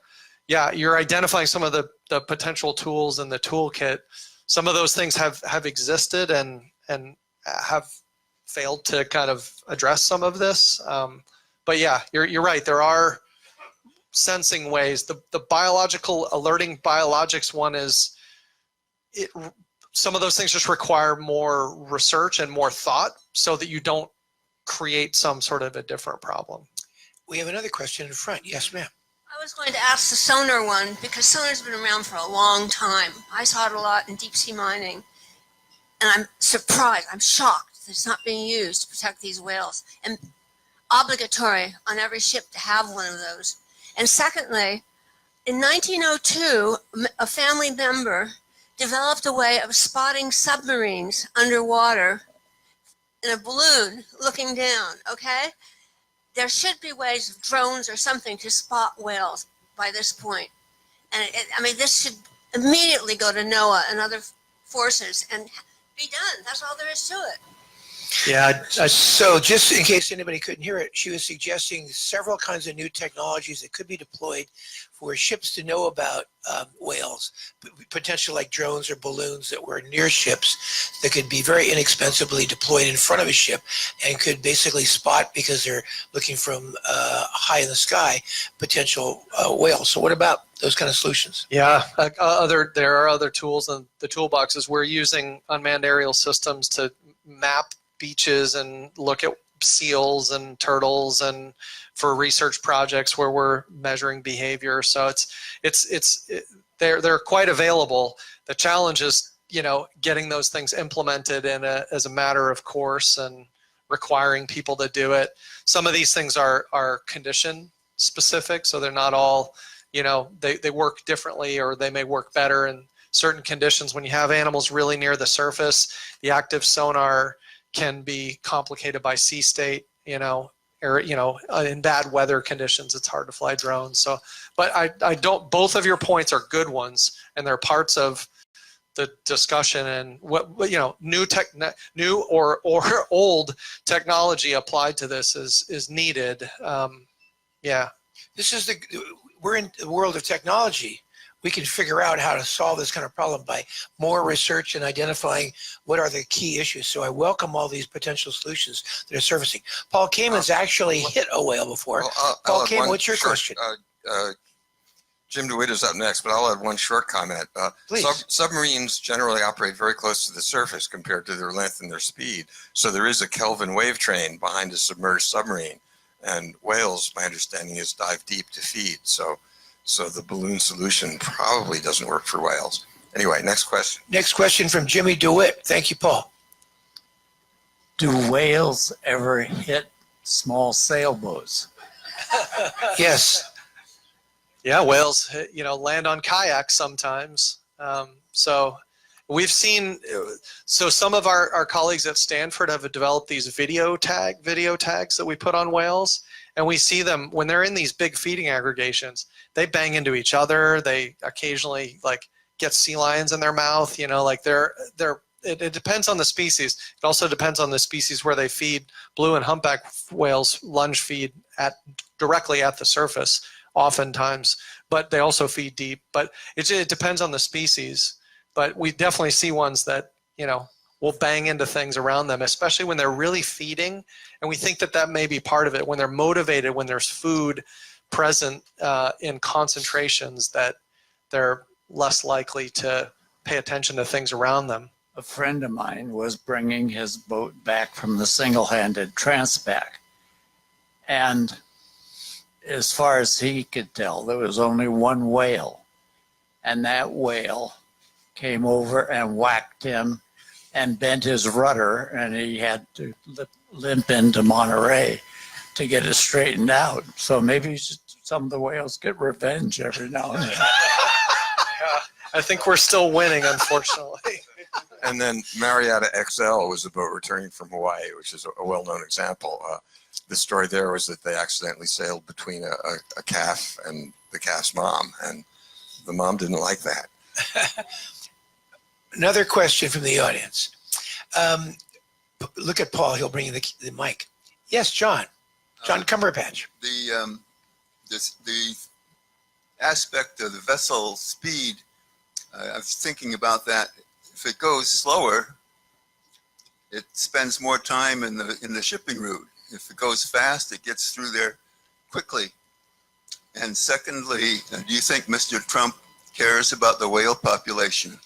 Speaker 2: yeah, you're identifying some of the potential tools in the toolkit. Some of those things have existed and have failed to kind of address some of this. But yeah, you're right. There are sensing ways. The biological alerting biologics one is some of those things just require more research and more thought so that you don't create some sort of a different problem.
Speaker 1: We have another question in front. Yes, ma'am.
Speaker 4: I was going to ask the sonar one because sonar's been around for a long time. I saw it a lot in deep sea mining, and I'm surprised, I'm shocked that it's not being used to protect these whales, and obligatory on every ship to have one of those. And secondly, in 1902, a family member developed a way of spotting submarines underwater in a balloon looking down, okay? There should be ways of drones or something to spot whales by this point. And I mean, this should immediately go to NOAA and other forces and be done. That's all there is to it.
Speaker 2: Yeah.
Speaker 1: So just in case anybody couldn't hear it, she was suggesting several kinds of new technologies that could be deployed for ships to know about whales, potentially like drones or balloons that were near ships that could be very inexpensively deployed in front of a ship and could basically spot, because they're looking from high in the sky, potential whales. So what about those kind of solutions?
Speaker 2: Yeah, there are other tools in the toolboxes. We're using unmanned aerial systems to map beaches and look at seals and turtles, and for research projects where we're measuring behavior. So they're quite available. The challenge is, getting those things implemented as a matter of course and requiring people to do it. Some of these things are condition specific, so they're not all, they work differently, or they may work better in certain conditions. When you have animals really near the surface, the active sonar can be complicated by sea state, or in bad weather conditions, it's hard to fly drones. So, but I don't. Both of your points are good ones, and they're parts of the discussion. And what new or old technology applied to this is needed. Yeah.
Speaker 1: We're in the world of technology. We can figure out how to solve this kind of problem by more research and identifying what are the key issues. So I welcome all these potential solutions that are surfacing. Paul Kamen's actually hit a whale before. Paul Kamen, what's your question?
Speaker 5: Jim DeWitt is up next, but I'll add one short comment.
Speaker 1: Please.
Speaker 5: Submarines generally operate very close to the surface compared to their length and their speed. So there is a Kelvin wave train behind a submerged submarine. And whales, my understanding, is dive deep to feed. So the balloon solution probably doesn't work for whales. Anyway, next question.
Speaker 1: Next question from Jimmy DeWitt. Thank you, Paul.
Speaker 6: Do whales ever hit small sailboats?
Speaker 1: Yes.
Speaker 2: Yeah, whales, land on kayaks sometimes. So we've seen, some of our colleagues at Stanford have developed these video tags that we put on whales. And we see them when they're in these big feeding aggregations, they bang into each other. They occasionally get sea lions in their mouth, it depends on the species. It also depends on the species where they feed. Blue and humpback whales lunge feed directly at the surface oftentimes, but they also feed deep. But it depends on the species. But we definitely see ones that, will bang into things around them, especially when they're really feeding. And we think that may be part of it. When they're motivated, when there's food present in concentrations, that they're less likely to pay attention to things around them.
Speaker 6: a friend of mine was bringing his boat back from the single-handed Transpac. And as far as he could tell, there was only one whale. And that whale came over and whacked him and bent his rudder, and he had to limp into Monterey to get it straightened out. So maybe some of the whales get revenge every now and then.
Speaker 2: Yeah, I think we're still winning, unfortunately.
Speaker 5: And then Marietta XL was a boat returning from Hawaii, which is a well-known example. The story there was that they accidentally sailed between a calf and the calf's mom, and the mom didn't like that.
Speaker 1: Another question from the audience. Look at Paul. He'll bring you the mic. Yes, John. John Cumberpatch.
Speaker 7: The aspect of the vessel speed, I was thinking about that. If it goes slower, it spends more time in the shipping route. If it goes fast, it gets through there quickly. And secondly, do you think Mr. Trump cares about the whale population?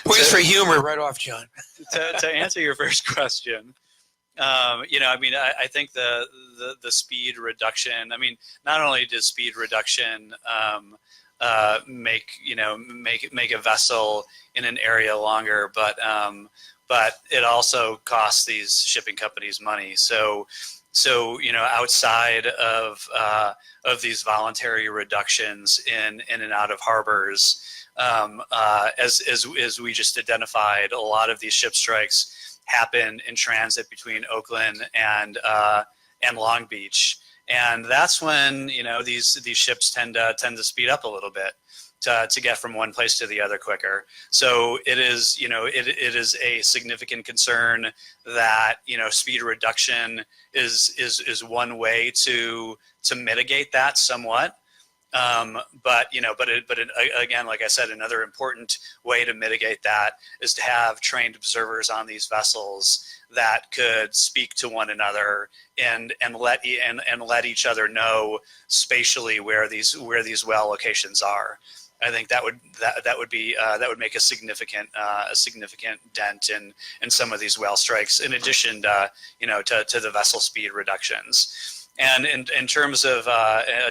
Speaker 1: Points for humor right off, John.
Speaker 3: To answer your first question, I think the speed reduction. I mean, not only does speed reduction make a vessel in an area longer, but it also costs these shipping companies money. So outside of these voluntary reductions in and out of harbors, as we just identified, a lot of these ship strikes happen in transit between Oakland and Long Beach, and that's when these ships tend to speed up a little bit to get from one place to the other quicker. So it is a significant concern that speed reduction is one way to mitigate that somewhat. But again, like I said, another important way to mitigate that is to have trained observers on these vessels that could speak to one another and let each other know spatially where these whale locations are. I think that would make a significant dent in some of these whale strikes, in addition to the vessel speed reductions. And in terms of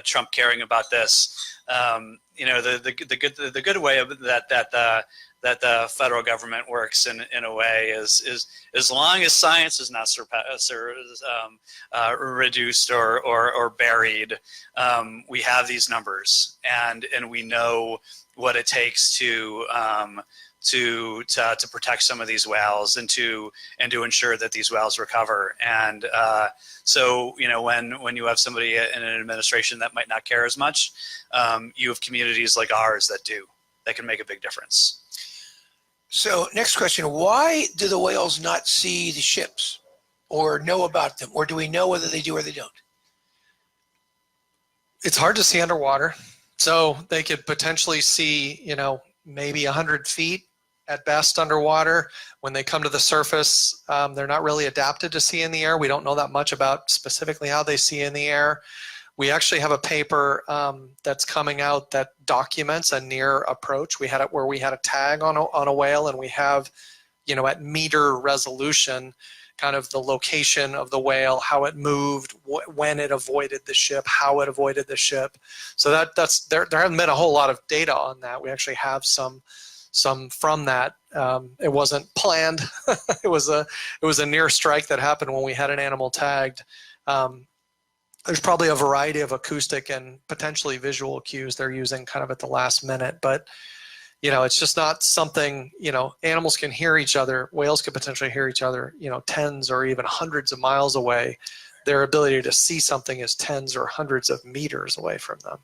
Speaker 3: Trump caring about this, the good way of that the federal government works in a way is as long as science is not reduced or buried, we have these numbers, and we know what it takes to protect some of these whales and to ensure that these whales recover. And so when you have somebody in an administration that might not care as much, you have communities like ours that can make a big difference.
Speaker 1: So next question, why do the whales not see the ships or know about them? Or do we know whether they do or they don't?
Speaker 2: It's hard to see underwater. So they could potentially see, maybe 100 feet at best underwater. When they come to the surface, they're not really adapted to see in the air. We don't know that much about specifically how they see in the air. We actually have a paper that's coming out that documents a near approach. We had it where we had a tag on a whale, and we have, at meter resolution, kind of the location of the whale, how it moved, when it avoided the ship, how it avoided the ship. So that's there hasn't been a whole lot of data on that. We actually have some from that. It wasn't planned. It was a near strike that happened when we had an animal tagged. There's probably a variety of acoustic and potentially visual cues they're using kind of at the last minute, but it's just not something, animals can hear each other. Whales could potentially hear each other, tens or even hundreds of miles away. Their ability to see something is tens or hundreds of meters away from them.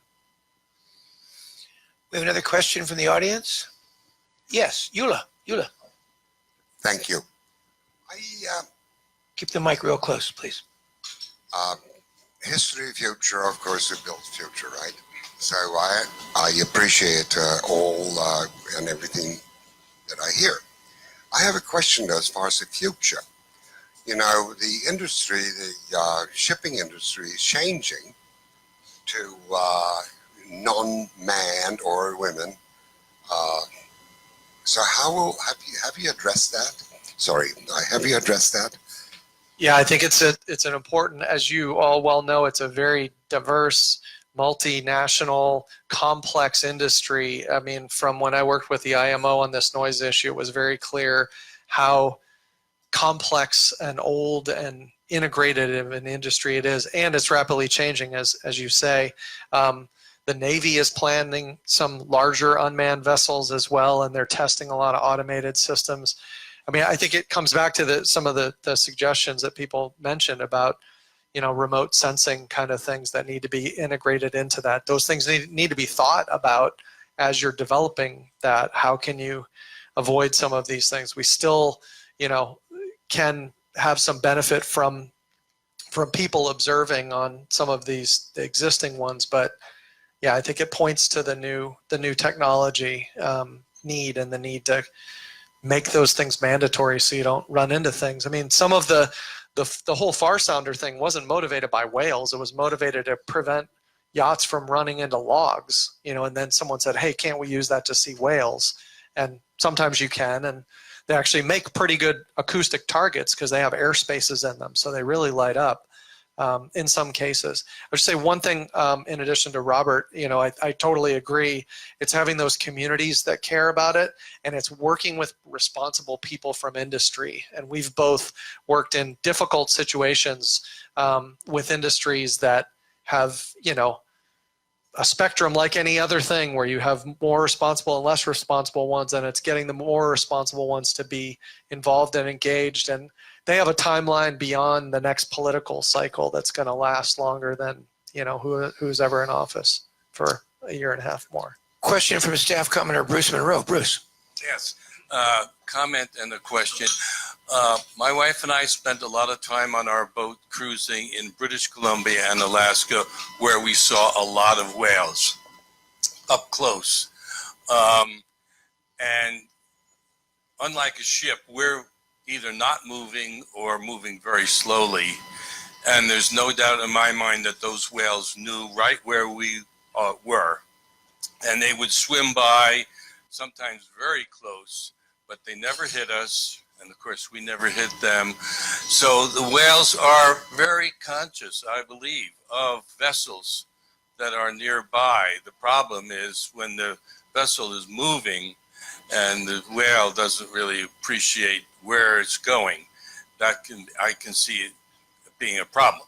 Speaker 1: We have another question from the audience. Yes, Eula.
Speaker 8: Thank you.
Speaker 1: Keep the mic real close, please.
Speaker 8: History, future, of course, it builds future, right? So I appreciate all and everything that I hear. I have a question though, as far as the future. The industry, the shipping industry is changing to non-manned or women. So have you addressed that? Sorry, have you addressed that?
Speaker 2: Yeah, I think it's an important, as you all well know, it's a very diverse, multinational, complex industry. I mean, from when I worked with the IMO on this noise issue, it was very clear how complex and old and integrated of an industry it is, and it's rapidly changing, as you say. The Navy is planning some larger unmanned vessels as well, and they're testing a lot of automated systems. I mean, I think it comes back to some of the suggestions that people mentioned about, remote sensing kind of things that need to be integrated into that. Those things need to be thought about as you're developing that. How can you avoid some of these things? We still, can have some benefit from people observing on some of the existing ones, but yeah, I think it points to the new technology need, and the need to make those things mandatory so you don't run into things. I mean, some of the whole far sounder thing wasn't motivated by whales. It was motivated to prevent yachts from running into logs, and then someone said, hey, can't we use that to see whales? And sometimes you can, and they actually make pretty good acoustic targets because they have air spaces in them, so they really light up. In some cases. I would say one thing in addition to Robert, I totally agree. It's having those communities that care about it, and it's working with responsible people from industry. And we've both worked in difficult situations with industries that have, a spectrum like any other thing, where you have more responsible and less responsible ones, and it's getting the more responsible ones to be involved and engaged. And they have a timeline beyond the next political cycle that's going to last longer than, who's ever in office for a year and a half more.
Speaker 1: Question from staff commenter Bruce Monroe. Bruce.
Speaker 9: Yes, comment and a question. My wife and I spent a lot of time on our boat cruising in British Columbia and Alaska, where we saw a lot of whales up close. And unlike a ship, we're either not moving or moving very slowly. And there's no doubt in my mind that those whales knew right where we were. And they would swim by, sometimes very close, but they never hit us. And of course, we never hit them. So the whales are very conscious, I believe, of vessels that are nearby. The problem is when the vessel is moving and the whale doesn't really appreciate where it's going. I can see it being a problem.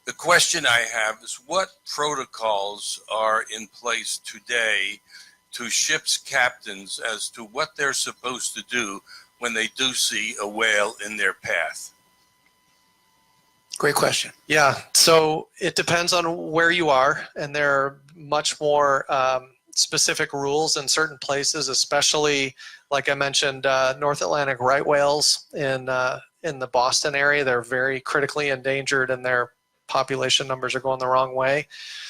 Speaker 9: The question I have is, what protocols are in place today to ships' captains as to what they're supposed to do when they do see a whale in their path?
Speaker 1: Great question.
Speaker 2: Yeah, so it depends on where you are, and there are much more specific rules in certain places, especially, like I mentioned, North Atlantic right whales in the Boston area. They're very critically endangered, and their population numbers are going the wrong way.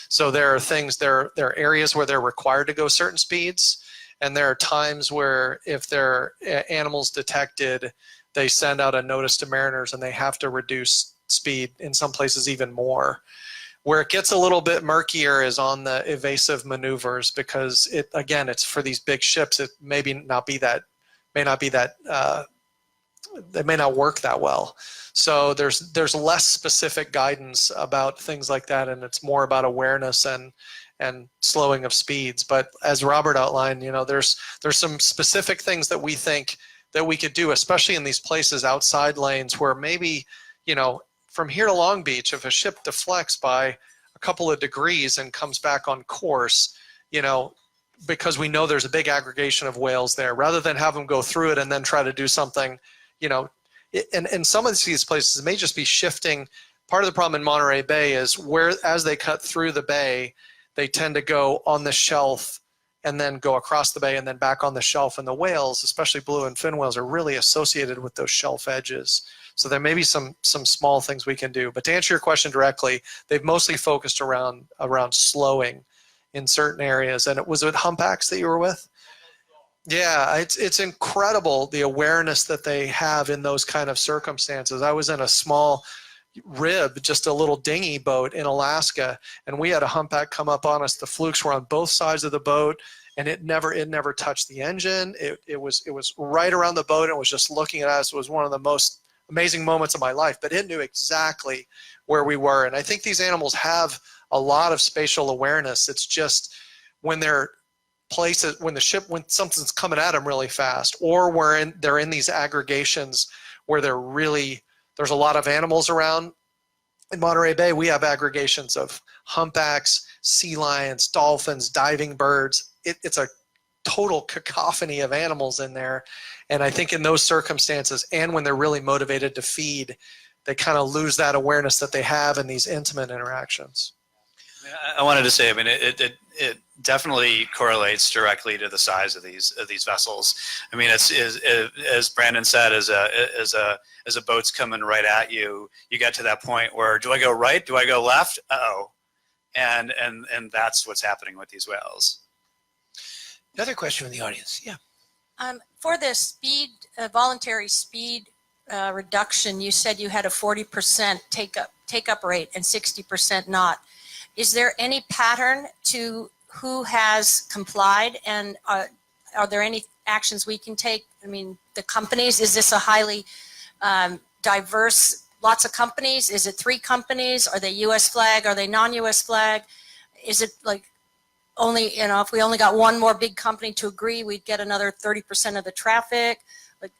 Speaker 2: So there are areas where they're required to go certain speeds, and there are times where if there are animals detected, they send out a notice to mariners, and they have to reduce speed, in some places even more. Where it gets a little bit murkier is on the evasive maneuvers, because it's for these big ships. It may not work that well. So there's less specific guidance about things like that, and it's more about awareness and slowing of speeds. But as Robert outlined, there's some specific things that we think that we could do, especially in these places outside lanes where maybe, from here to Long Beach, if a ship deflects by a couple of degrees and comes back on course, because we know there's a big aggregation of whales there, rather than have them go through it and then try to do something, and some of these places it may just be shifting. Part of the problem in Monterey Bay is as they cut through the bay, they tend to go on the shelf and then go across the bay and then back on the shelf. And the whales, especially blue and fin whales, are really associated with those shelf edges. So there may be some small things we can do. But to answer your question directly, they've mostly focused around slowing in certain areas. And was it humpbacks that you were with? Yeah, it's incredible the awareness that they have in those kind of circumstances. I was in a small rib, just a little dinghy boat in Alaska, and we had a humpback come up on us. The flukes were on both sides of the boat, and it never touched the engine. It was right around the boat and was just looking at us. It was one of the most amazing moments of my life, but it knew exactly where we were. And I think these animals have a lot of spatial awareness. It's just when they're places, when something's coming at them really fast, or they're in these aggregations where there's a lot of animals around. In Monterey Bay, we have aggregations of humpbacks, sea lions, dolphins, diving birds. It's a total cacophony of animals in there. And I think in those circumstances, and when they're really motivated to feed, they kind of lose that awareness that they have in these intimate interactions.
Speaker 3: I wanted to say, I mean, it definitely correlates directly to the size of these vessels. I mean, it's as Brandon said, as a boat's coming right at you, you get to that point where, do I go right? Do I go left? Uh-oh. And that's what's happening with these whales.
Speaker 1: Another question from the audience. Yeah.
Speaker 10: For the voluntary speed reduction, you said you had a 40% take up rate and 60% not. Is there any pattern to who has complied, and are there any actions we can take? I mean, the companies, is this a highly diverse, lots of companies? Is it 3 companies? Are they U.S. flag? Are they non-U.S. flag? Is it like only, if we only got one more big company to agree, we'd get another 30% of the traffic? Like,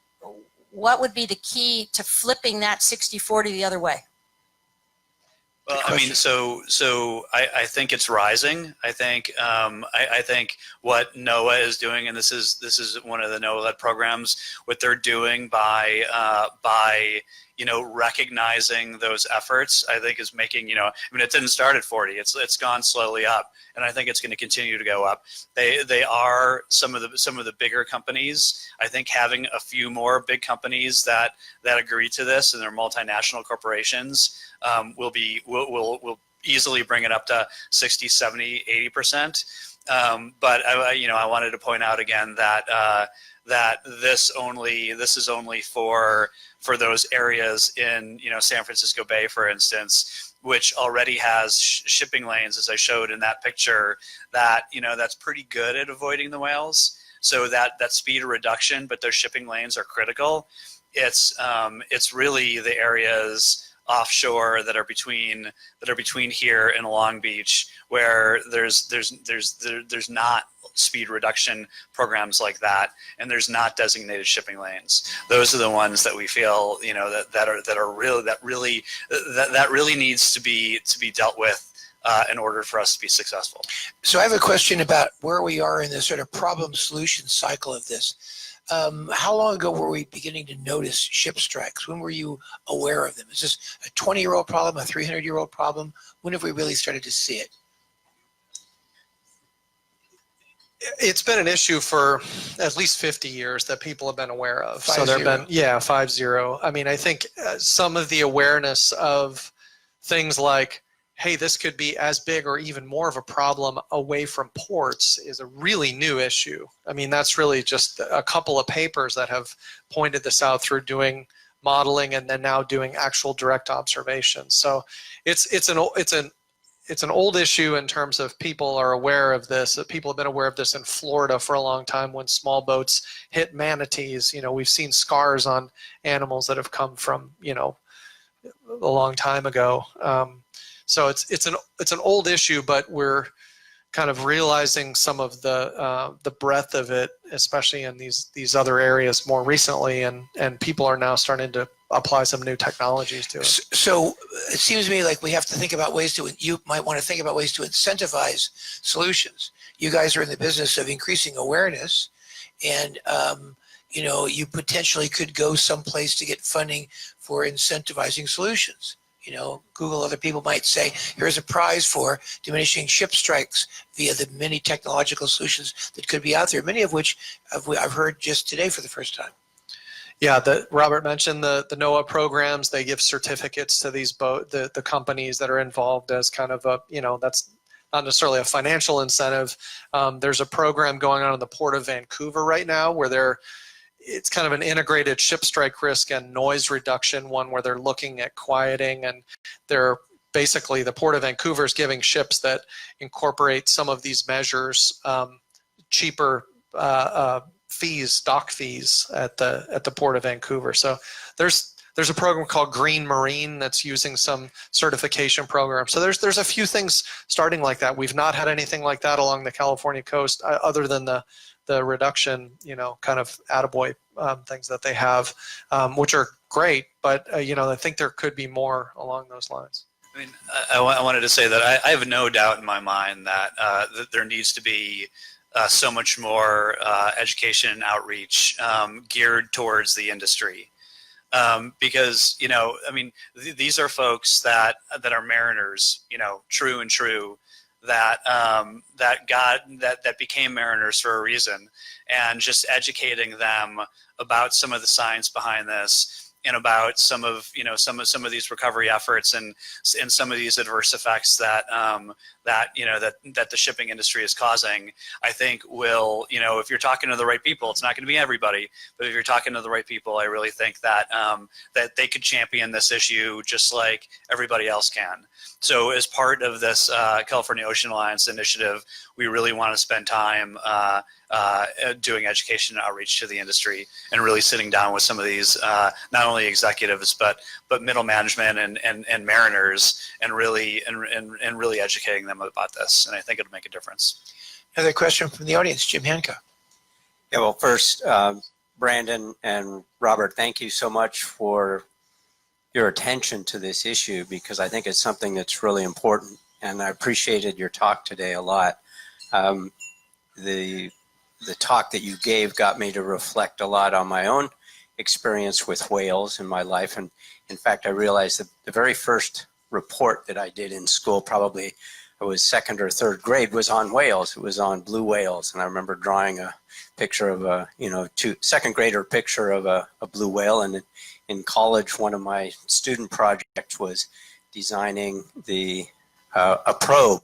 Speaker 10: what would be the key to flipping that 60-40 the other way?
Speaker 3: Well, I mean, so I think it's rising. I think what NOAA is doing, and this is one of the NOAA-led programs, what they're doing by recognizing those efforts, I think is making, I mean, it didn't start at 40. It's gone slowly up, and I think it's going to continue to go up. They are some of the bigger companies. I think having a few more big companies that agree to this, and they're multinational corporations, will easily bring it up to 60, 70, 80%. But I wanted to point out again that this is only for those areas in San Francisco Bay, for instance, which already has shipping lanes, as I showed in that picture, that that's pretty good at avoiding the whales. So that speed reduction, but those shipping lanes are critical. It's really the areas offshore that are between here and Long Beach, where there's not speed reduction programs like that, and there's not designated shipping lanes. Those are the ones that we feel that really needs to be dealt with in order for us to be successful.
Speaker 1: So I have a question about where we are in this sort of problem solution cycle of this. How long ago were we beginning to notice ship strikes? When were you aware of them? Is this a 20-year-old problem, a 300-year-old problem? When have we really started to see it?
Speaker 2: It's been an issue for at least 50 years that people have been aware of.
Speaker 1: 50.
Speaker 2: So there have been, 50. I mean, I think some of the awareness of things like, hey, this could be as big or even more of a problem away from ports is a really new issue. I mean, that's really just a couple of papers that have pointed this out through doing modeling and then now doing actual direct observations. So it's an old issue in terms of people are aware of this. People have been aware of this in Florida for a long time when small boats hit manatees. We've seen scars on animals that have come from, a long time ago. So it's an old issue, but we're kind of realizing some of the breadth of it, especially in these other areas more recently, and people are now starting to apply some new technologies to it.
Speaker 1: So it seems to me like we have to think about you might want to think about ways to incentivize solutions. You guys are in the business of increasing awareness, and you potentially could go someplace to get funding for incentivizing solutions. Google, other people might say, here's a prize for diminishing ship strikes via the many technological solutions that could be out there, many of which I've heard just today for the first time.
Speaker 2: Yeah, Robert mentioned the NOAA programs. They give certificates to these the companies that are involved as kind of that's not necessarily a financial incentive. There's a program going on in the Port of Vancouver right now where they're it's kind of an integrated ship strike risk and noise reduction one where they're looking at quieting, and they're basically, the Port of Vancouver is giving ships that incorporate some of these measures cheaper fees, dock fees at the Port of Vancouver. So there's a program called Green Marine that's using some certification program. So there's a few things starting like that. We've not had anything like that along the California coast other than the reduction, kind of attaboy things that they have, which are great. But, I think there could be more along those lines.
Speaker 3: I mean, I wanted to say that I have no doubt in my mind that there needs to be so much more education and outreach geared towards the industry. Because, I mean, these are folks that are mariners, true and true, that became mariners for a reason, and just educating them about some of the science behind this, and about some of these recovery efforts and some of these adverse effects that the shipping industry is causing, I think will, if you're talking to the right people, it's not going to be everybody, but if you're talking to the right people, I really think that that they could champion this issue just like everybody else can. So as part of this California Ocean Alliance initiative, we really want to spend time doing education and outreach to the industry, and really sitting down with some of these not only executives but middle management and mariners, and really educating them about this. And I think it'll make a difference.
Speaker 1: Another question from the audience, Jim Hancock.
Speaker 11: Yeah, well, first, Brandon and Robert, thank you so much for your attention to this issue, because I think it's something that's really important, and I appreciated your talk today a lot. The talk that you gave got me to reflect a lot on my own experience with whales in my life, and in fact, I realized that the very first report that I did in school, probably I was second or third grade, was on whales. It was on blue whales, and I remember drawing a picture of a second grader picture of a blue whale. And in college, one of my student projects was designing a probe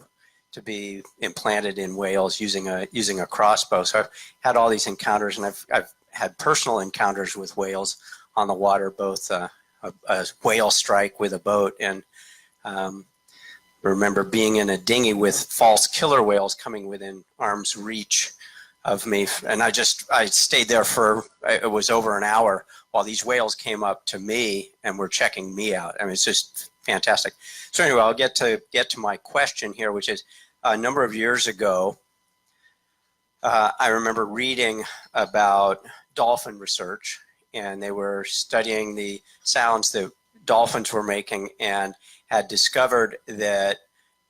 Speaker 11: to be implanted in whales using a crossbow. So I've had all these encounters, and I've had personal encounters with whales on the water, both a whale strike with a boat, and remember being in a dinghy with false killer whales coming within arm's reach of me, and I stayed there for, it was over an hour while these whales came up to me and were checking me out. I mean, it's just fantastic. So anyway, I'll get to my question here, which is, a number of years ago, I remember reading about dolphin research, and they were studying the sounds that dolphins were making, and had discovered that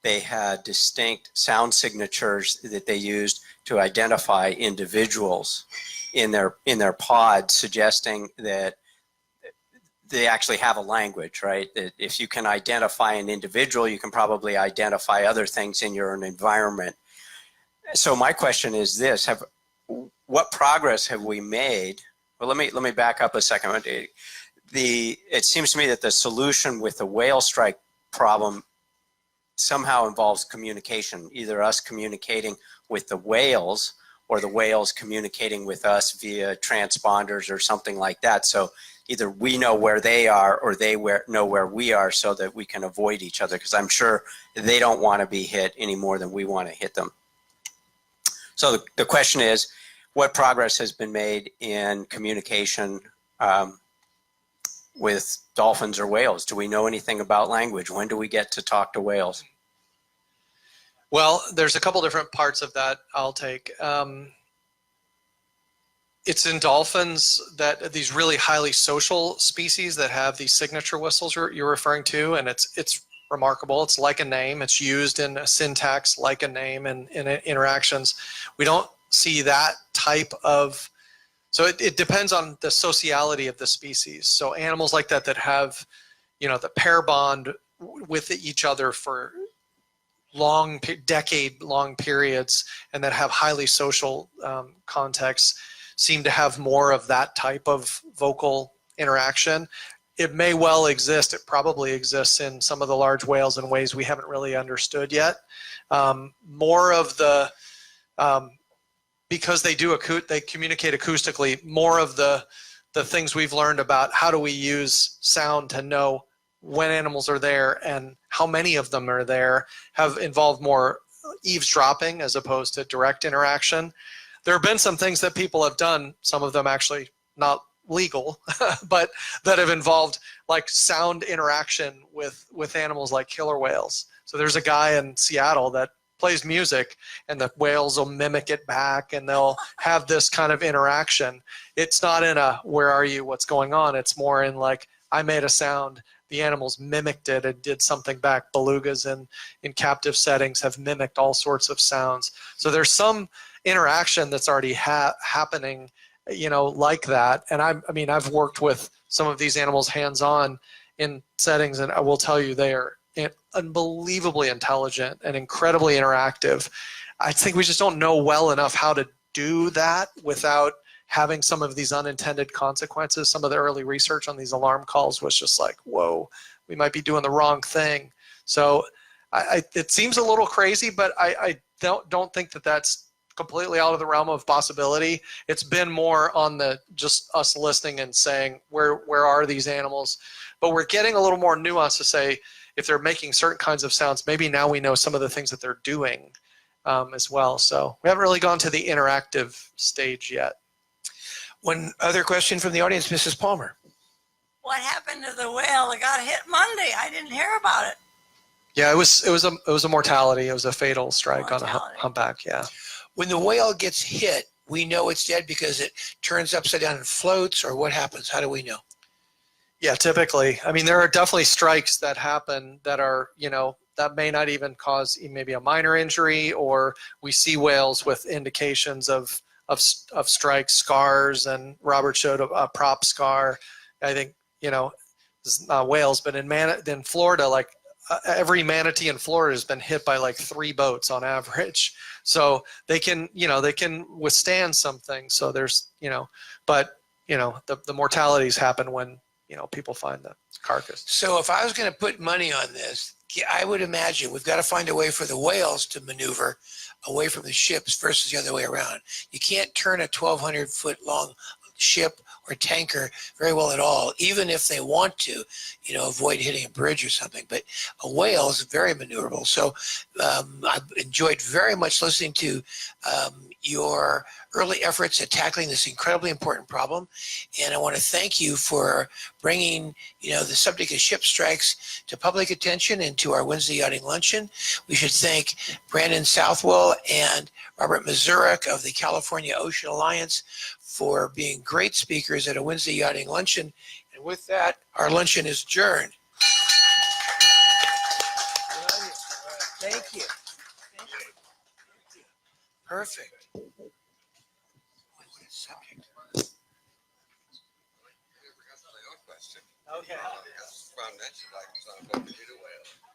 Speaker 11: they had distinct sound signatures that they used to identify individuals in their pod, suggesting that they actually have a language, right? That if you can identify an individual, you can probably identify other things in your environment. So my question is this: what progress have we made? Well, let me back up a second. It seems to me that the solution with the whale strike problem somehow involves communication, either us communicating with the whales or the whales communicating with us via transponders or something like that. So either we know where they are or they know where we are, so that we can avoid each other, because I'm sure they don't want to be hit any more than we want to hit them. So the question is, what progress has been made in communication with dolphins or whales? Do we know anything about language? When do we get to talk to whales?
Speaker 2: Well, there's a couple different parts of that I'll take. It's in dolphins that these really highly social species that have these signature whistles you're referring to, and it's remarkable. It's like a name. It's used in a syntax like a name in interactions. We don't see that type of, so it depends on the sociality of the species. So animals like that have, the pair bond with each other for long, decade-long periods, and that have highly social contexts, seem to have more of that type of vocal interaction. It may well exist. It probably exists in some of the large whales in ways we haven't really understood yet. More of the because they they communicate acoustically, more of the things we've learned about how do we use sound to know when animals are there and how many of them are there have involved more eavesdropping as opposed to direct interaction. There have been some things that people have done, some of them actually not legal, but that have involved like sound interaction with animals like killer whales. So there's a guy in Seattle that plays music and the whales will mimic it back and they'll have this kind of interaction. It's not in a where are you, what's going on? It's more in like I made a sound, the animals mimicked it and did something back. Belugas in captive settings have mimicked all sorts of sounds. So there's some interaction that's already happening, like that. And I've worked with some of these animals hands-on in settings, and I will tell you they are unbelievably intelligent and incredibly interactive. I think we just don't know well enough how to do that without having some of these unintended consequences. Some of the early research on these alarm calls was just like, whoa, we might be doing the wrong thing. So it seems a little crazy, but I don't think that that's completely out of the realm of possibility. It's been more on the just us listening and saying, where are these animals? But we're getting a little more nuance to say, if they're making certain kinds of sounds, maybe now we know some of the things that they're doing as well. So we haven't really gone to the interactive stage yet.
Speaker 1: One other question from the audience, Mrs. Palmer.
Speaker 12: What happened to the whale that got hit Monday? I didn't hear about it.
Speaker 2: Yeah, it was a mortality. It was a fatal strike on a humpback. Yeah.
Speaker 1: When the whale gets hit, we know it's dead because it turns upside down and floats, or what happens? How do we know?
Speaker 2: Yeah, typically. I mean, there are definitely strikes that happen that are, that may not even cause maybe a minor injury, or we see whales with indications of strikes, scars, and Robert showed a prop scar. I think, this is not whales, but in Florida, like every manatee in Florida has been hit by like 3 boats on average. So they can withstand something. So there's, but the mortalities happen when, people find the carcass.
Speaker 1: So if I was going to put money on this, I would imagine we've got to find a way for the whales to maneuver away from the ships versus the other way around. You can't turn a 1,200 foot long ship or tanker very well at all, even if they want to, avoid hitting a bridge or something. But a whale is very maneuverable. So I've enjoyed very much listening to your early efforts at tackling this incredibly important problem. And I want to thank you for bringing, the subject of ship strikes to public attention and to our Wednesday Yachting Luncheon. We should thank Brandon Southall and Robert Mazurek of the California Ocean Alliance for being great speakers at a Wednesday Yachting Luncheon. And with that, our luncheon is adjourned. Thank you. Perfect.
Speaker 5: Okay. From that, I was on a boat to get a whale.